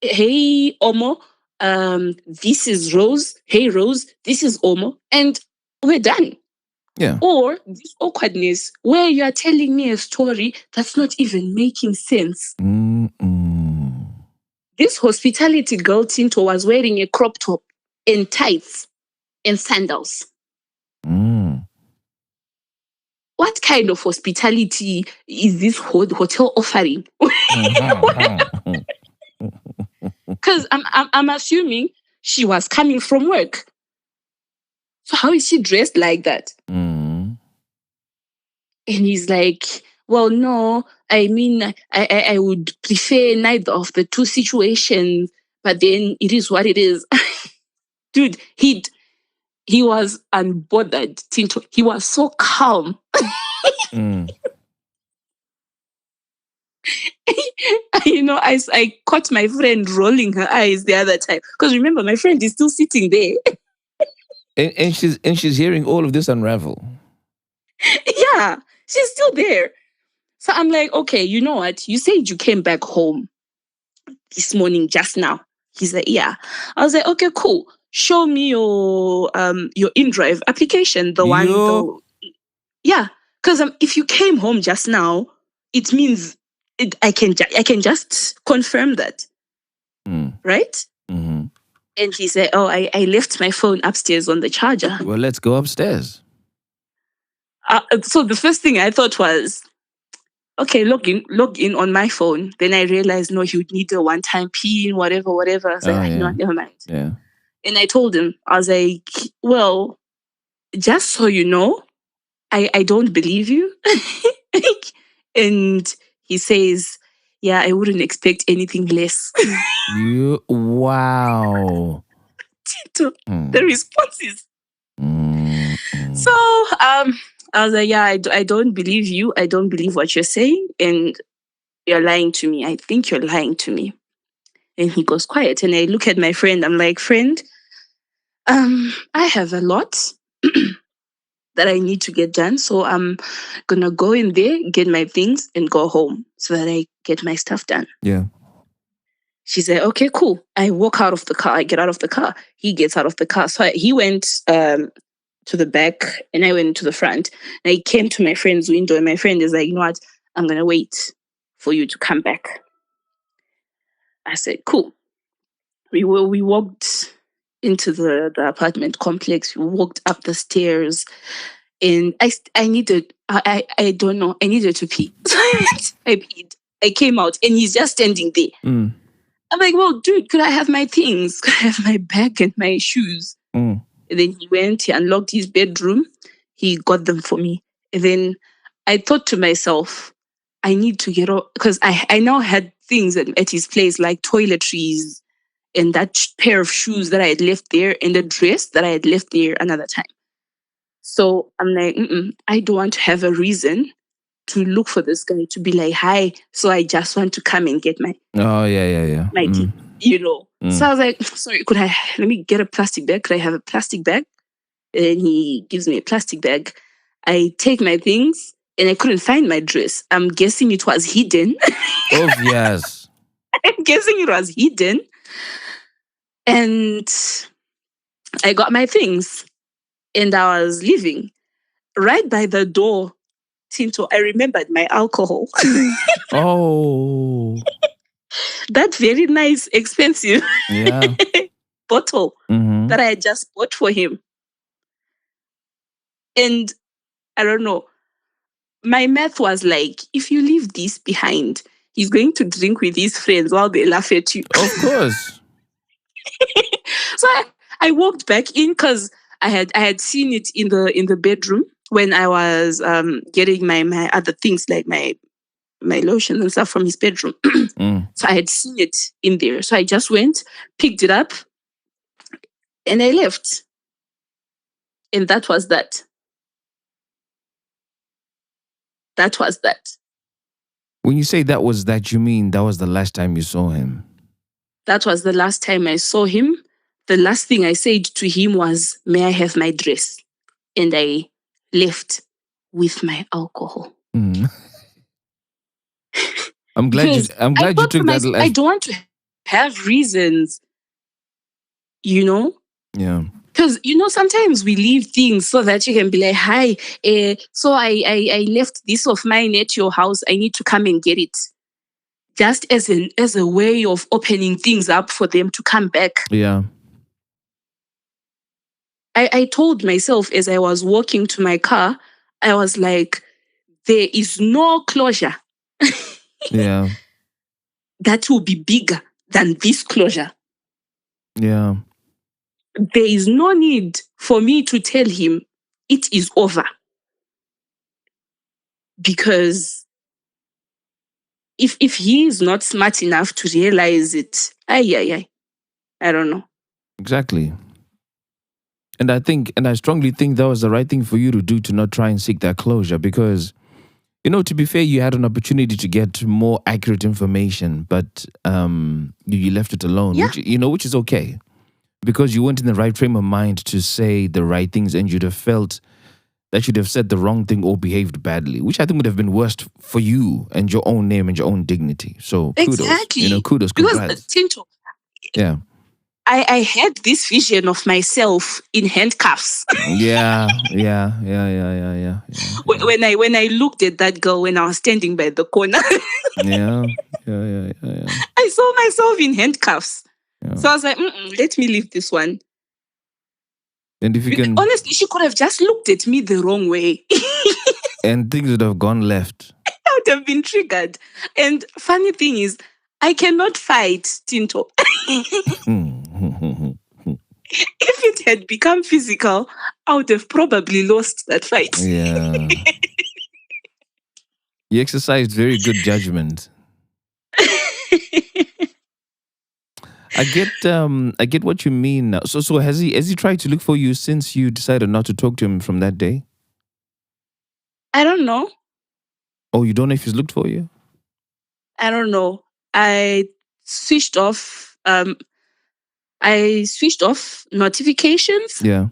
hey, Omo, this is Rose. Hey, Rose, this is Omo. And we're done. Yeah. Or this awkwardness where you are telling me a story that's not even making sense. This hospitality girl, Tinto, was wearing a crop top and tights and sandals. Mm. What kind of hospitality is this hotel offering? Because I'm assuming she was coming from work. So how is she dressed like that? Mm. And he's like, well, no, I mean, I would prefer neither of the two situations, but then it is what it is. Dude, he was unbothered. Tinto. He was so calm. Mm. You know, I caught my friend rolling her eyes the other time. Because remember, my friend is still sitting there. And she's hearing all of this unravel. Yeah, she's still there. So I'm like, okay, you know what? You said you came back home this morning just now. He's like, yeah. I was like, okay, cool. Show me your InDrive application, yeah. Because if you came home just now, it means I can just confirm that, right? Mm-hmm. And he said, oh, I left my phone upstairs on the charger. Well, let's go upstairs. So the first thing I thought was, okay, log in on my phone. Then I realized, no, he would need a one-time PIN, whatever. I was like, no, never mind. Yeah. And I told him, I was like, well, just so you know, I don't believe you. And he says, yeah, I wouldn't expect anything less. Wow. The responses. So I was like, yeah, I don't believe you. I don't believe what you're saying. And you're lying to me. I think you're lying to me. And he goes quiet. And I look at my friend. I'm like, friend, I have a lot that I need to get done. So I'm going to go in there, get my things, and go home so that I get my stuff done. Yeah. She said, okay, cool. I walk out of the car. I get out of the car. He gets out of the car. So he went to the back and I went to the front. And I came to my friend's window and my friend is like, you know what? I'm going to wait for you to come back. I said, cool. We walked into the apartment complex. We walked up the stairs. And I needed, I don't know, I needed to pee. I peed. I came out and he's just standing there. I'm like, well, dude, could I have my things? Could I have my bag and my shoes? And then he went, he unlocked his bedroom. He got them for me. And then I thought to myself, I need to get off, because I now had things at his place, like toiletries and that pair of shoes that I had left there and the dress that I had left there another time. So I'm like, I don't want to have a reason to look for this guy to be like, hi. So I just want to come and get my my tea, you know. So I was like, sorry, let me get a plastic bag? Could I have a plastic bag? And he gives me a plastic bag. I take my things and I couldn't find my dress. I'm guessing it was hidden. Oh, yes. I'm guessing it was hidden. And I got my things and I was leaving. Right by the door, Tinto, I remembered my alcohol. Oh. That very nice, expensive bottle Mm-hmm. that I had just bought for him. And I don't know, my math was like, if you leave this behind, he's going to drink with his friends while they laugh at you. Of course. So I walked back in because I had seen it in the bedroom when I was getting my other things like my lotion and stuff from his bedroom. So I had seen it in there. So I just went, picked it up, and I left. And that was that. That was that. When you say that was that, you mean that was the last time you saw him? That was the last time I saw him. The last thing I said to him was, may I have my dress? And I left with my alcohol. I'm glad you took that. I don't want to have reasons, you know? Yeah. Because, you know, sometimes we leave things so that you can be like, hi, so I left this of mine at your house. I need to come and get it. just as a way of opening things up for them to come back. Yeah. I told myself as I was walking to my car, I was like, there is no closure Yeah. that will be bigger than this closure. Yeah. There is no need for me to tell him it is over. Because if he is not smart enough to realize it, I don't know. Exactly. And I strongly think that was the right thing for you to do, to not try and seek that closure, because, to be fair, you had an opportunity to get more accurate information, but you left it alone, Yeah. which is okay, because you weren't in the right frame of mind to say the right things, and you'd have felt that you'd have said the wrong thing or behaved badly, which I think would have been worst for you and your own name and your own dignity. So kudos, Exactly. kudos, Because congrats. Tinto, Yeah. I had this vision of myself in handcuffs. Yeah. When I looked at that girl when I was standing by the corner, Yeah. I saw myself in handcuffs. Yeah. So I was like, let me leave this one. And if you can, Honestly, she could have just looked at me the wrong way. and things would have gone left. I would have been triggered. And funny thing is, I cannot fight, Tinto. If it had become physical, I would have probably lost that fight. Yeah. You exercised very good judgment. I get what you mean now. So has he tried to look for you since you decided not to talk to him from that day? I don't know. Oh, you don't know if he's looked for you? I don't know. I switched off notifications, Yeah.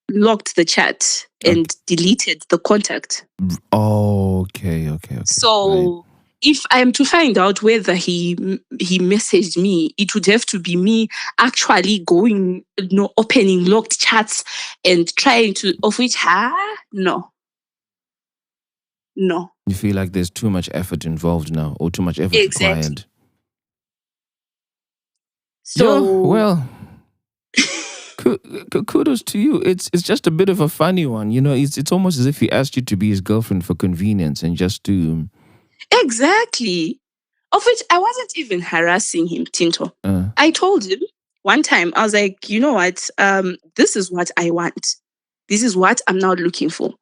locked the chat, and deleted the contact. Oh, okay. So Right. if I'm to find out whether he messaged me, it would have to be me actually going, opening locked chats and trying to, of which, no. You feel like there's too much effort involved now, or too much effort Exactly. required. So, Yeah, well, kudos to you. It's just a bit of a funny one, It's almost as if he asked you to be his girlfriend for convenience and just to. exactly. Of which I wasn't even harassing him, Tinto. I told him one time, I was like, you know what? This is what I want. This is what I'm now looking for.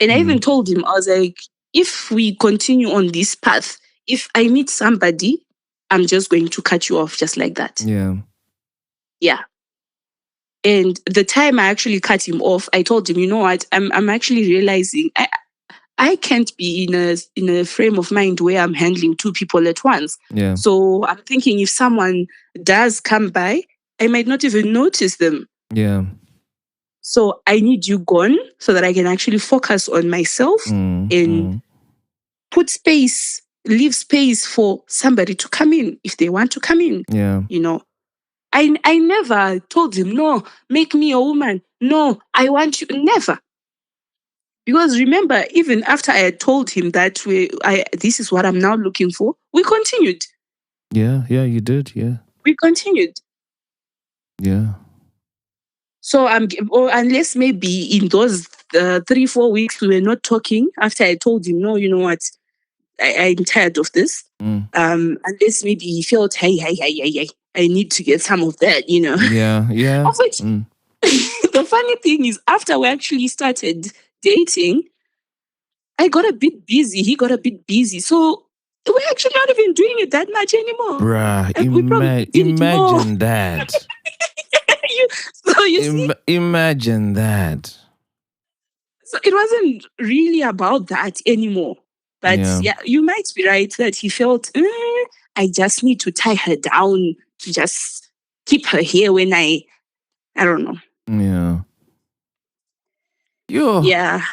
And I even told him, I was like, if we continue on this path, if I meet somebody, I'm just going to cut you off just like that. Yeah. Yeah. And the time I actually cut him off, I told him, you know what? I'm actually realizing I can't be in a frame of mind where I'm handling two people at once. Yeah. So I'm thinking if someone does come by, I might not even notice them. Yeah. So I need you gone so that I can actually focus on myself and leave space for somebody to come in if they want to come in. Yeah. I never told him, no, make me a woman. No, I want you. Never. Because remember, even after I had told him that this is what I'm now looking for, we continued. Yeah, you did. Yeah. We continued. Yeah. So unless maybe in those 3-4 weeks we were not talking after I told him, no, you know what, I'm tired of this. Unless maybe he felt, hey, I need to get some of that, Yeah. Of which, the funny thing is, after we actually started dating, I got a bit busy. He got a bit busy. So we're actually not even doing it that much anymore. Bruh, imagine that. Imagine that. So it wasn't really about that anymore. But yeah, you might be right that he felt, I just need to tie her down to just keep her here when I don't know. Yeah. Yeah.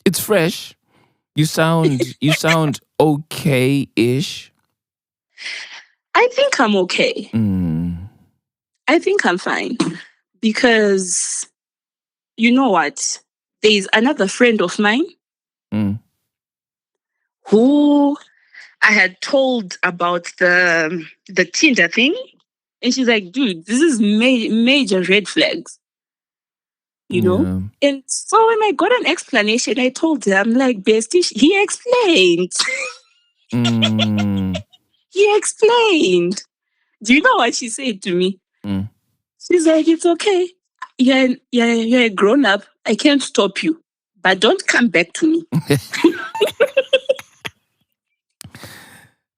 It's fresh. You sound okay-ish. I think I'm okay. I think I'm fine. Because you know what? There's another friend of mine Mm. who I had told about the Tinder thing, and she's like, "Dude, this is major red flags." You know. Yeah. And so when I got an explanation, I told her, I'm like, "Bestie, he explained." Mm. He explained. Do you know what she said to me? Mm. She's like, "It's okay. You're a grown up. I can't stop you, but don't come back to me."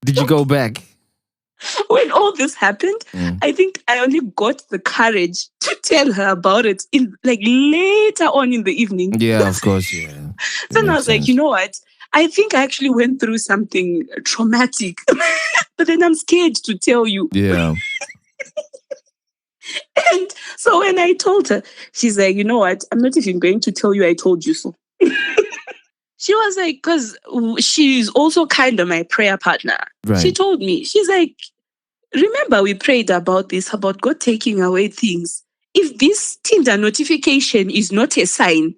Did you go back? When all this happened, Mm. I think I only got the courage to tell her about it in like later on in the evening. Yeah, of course. Yeah. Then I Makes was like, sense. you know what? I think I actually went through something traumatic, but then I'm scared to tell you. Yeah. And so when I told her, she's like, you know what? I'm not even going to tell you I told you so. She was like, because she's also kind of my prayer partner. Right. She told me, she's like, remember we prayed about this, about God taking away things. If this Tinder notification is not a sign,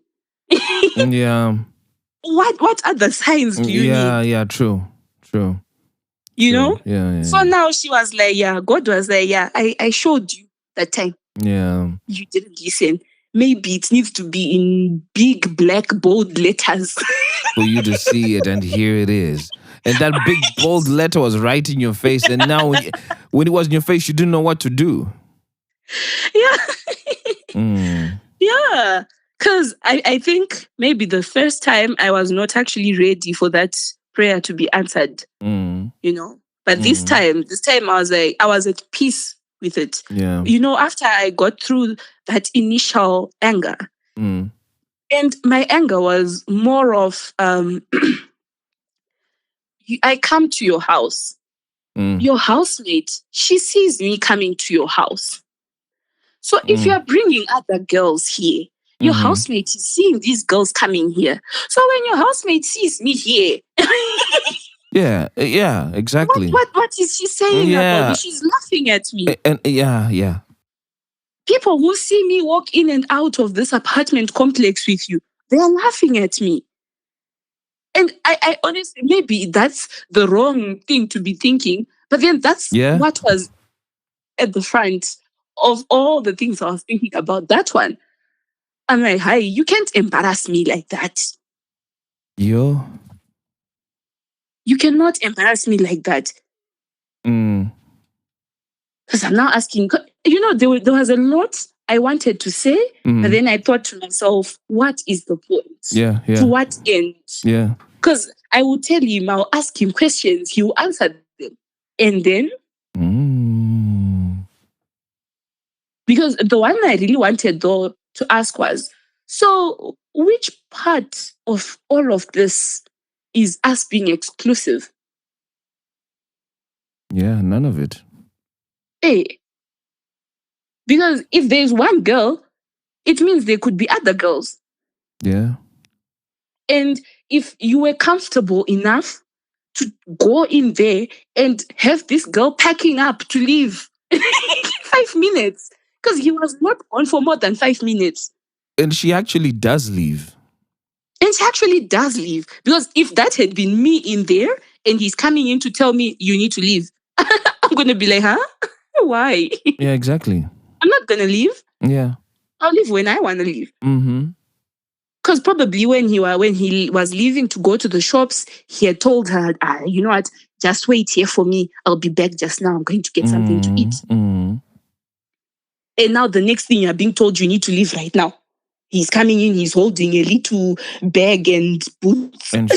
Yeah. what other signs do you need? Yeah, true. You know? Yeah. So now she was like, yeah, God was like, yeah, I showed you that time. Yeah. You didn't listen. Maybe it needs to be in big black bold letters. For you to see it, and here it is. And that big bold letter was right in your face. And now when it was in your face, you didn't know what to do. Yeah. Mm. Yeah. Because I think maybe the first time I was not actually ready for that prayer to be answered, you know. But this time I was at peace with it. Yeah. You know, after I got through that initial anger, and my anger was more of I come to your house. Your housemate, she sees me coming to your house. So if you are bringing other girls here, your housemate is seeing these girls coming here. So when your housemate sees me here, Yeah, exactly. what is she saying about me? She's laughing at me. And yeah. People who see me walk in and out of this apartment complex with you, they are laughing at me. And I honestly, maybe that's the wrong thing to be thinking, but then that's what was at the front of all the things I was thinking about. That one, I'm like, hi, you can't embarrass me like that. You cannot embarrass me like that. Because I'm now asking, you know, there was a lot I wanted to say, but then I thought to myself, what is the point? Yeah. To what end? Yeah. Because I would tell him, I'll ask him questions, he will answer them. And then, because the one I really wanted though to ask was, so which part of all of this is us being exclusive? Yeah, none of it. Hey. Because if there's one girl, it means there could be other girls. Yeah. And if you were comfortable enough to go in there and have this girl packing up to leave in 5 minutes, because he was not on for more than 5 minutes. And she actually does leave. Because if that had been me in there and he's coming in to tell me you need to leave, I'm going to be like, huh? Why? Yeah, exactly. I'm not going to leave. Yeah. I'll leave when I want to leave. Because probably when he was leaving to go to the shops, he had told her, you know what, just wait here for me. I'll be back just now. I'm going to get something to eat. And now the next thing you're being told, you need to leave right now. He's coming in, he's holding a little bag and boots. And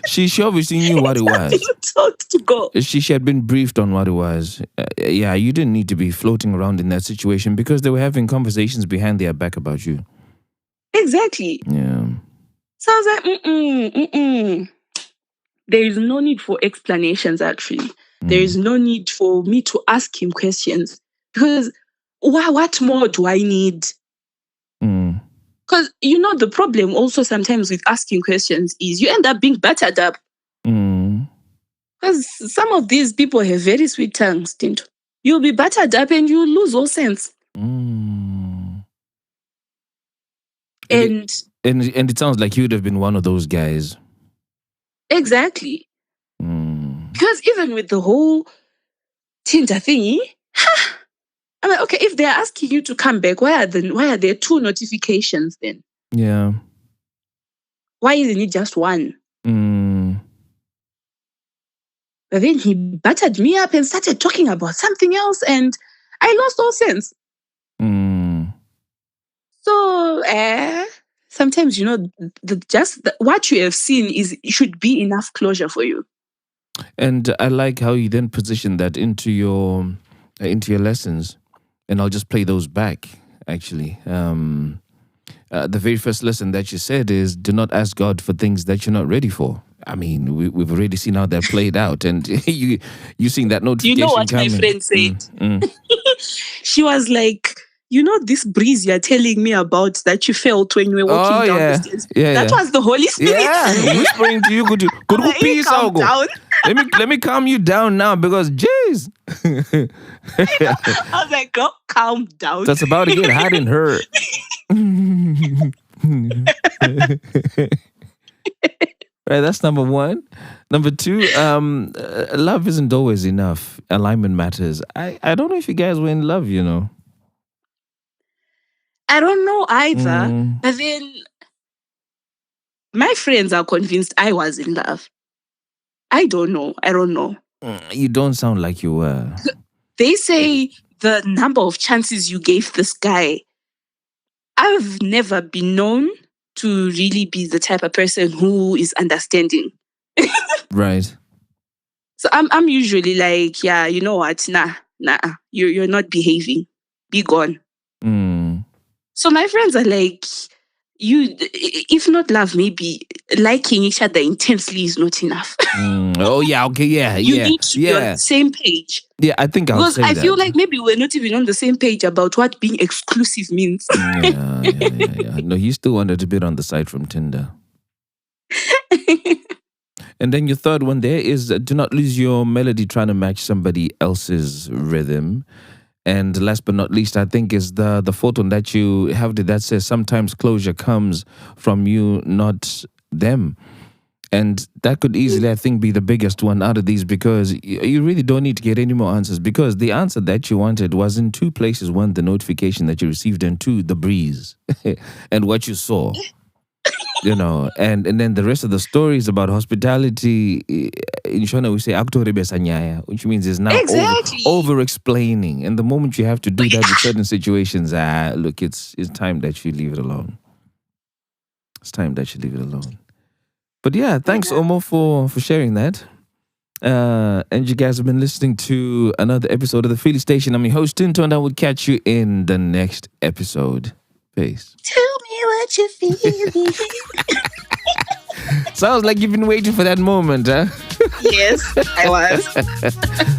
she obviously knew what it was. Told to go. She had been briefed on what it was. Yeah, you didn't need to be floating around in that situation because they were having conversations behind their back about you. Exactly. Yeah. So I was like, There is no need for explanations, actually. There is no need for me to ask him questions. Because what more do I need? Because, you know, the problem also sometimes with asking questions is you end up being battered up. Because some of these people have very sweet tongues, Tinto. You'll be battered up and you lose all sense. And And it sounds like you'd have been one of those guys. Exactly. Because even with the whole Tinder thingy, I'm like, okay, if they're asking you to come back, why are there 2 notifications then? Yeah. Why isn't it just one? But then he buttered me up and started talking about something else, and I lost all sense. So, sometimes, what you have seen should be enough closure for you. And I like how you then position that into your lessons, and I'll just play those back. Actually, the very first lesson that you said is, "Do not ask God for things that you're not ready for." I mean, we've already seen how that played out, and you seen that notification. You know what coming. My friend said? She was like, this breeze you're telling me about that you felt when you were walking down the stairs. That was the Holy Spirit. Yeah, whispering to you, could peace out. Let me calm you down now, because jeez. I was like, go calm down. That's about to get hot in her. Right, that's number 1. Number 2, love isn't always enough. Alignment matters. I don't know if you guys were in love, I don't know either. But then my friends are convinced I was in love. I don't know. You don't sound like you were. They say the number of chances you gave this guy, I've never been known to really be the type of person who is understanding. Right. So I'm usually like, yeah, you know what? Nah, you're not behaving. Be gone. So my friends are like, if not love, maybe liking each other intensely is not enough. Oh yeah, okay, yeah, you need to be on the same page. Yeah, I think I'll say that. Because I feel like maybe we're not even on the same page about what being exclusive means. Yeah. No, you still wanted a bit on the side from Tinder. And then your third one there is, do not lose your melody trying to match somebody else's rhythm. And last but not least, I think, is the fourth one that you have that says sometimes closure comes from you, not them. And that could easily, I think, be the biggest one out of these, because you really don't need to get any more answers, because the answer that you wanted was in 2 places. 1, the notification that you received, and 2, the breeze and what you saw. And then the rest of the story is about hospitality. In Shona, we say which means is now over-explaining. And the moment you have to do that with certain situations, look, it's time that you leave it alone. It's time that you leave it alone. But yeah, thanks, Omo, for sharing that. And you guys have been listening to another episode of The Feeling Station. I'm your host, Tinto, and I will catch you in the next episode. Peace. Tell me what you're feeling. Sounds like you've been waiting for that moment, huh? Yes, I was.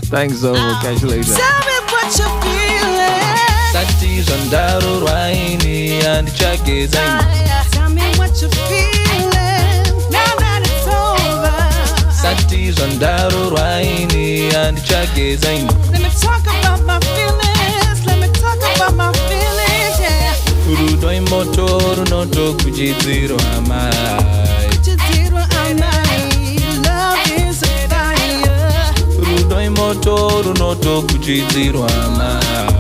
Thanks, Omo. Catch you later. Tell me what you're feeling. Tell me what you're feeling. Now that it's over. Let me talk about my feelings. Let me talk about my feelings, yeah. Rudo motor noto kujidziro amai. Love is a fire. Rudo motor noto kujidziro amai.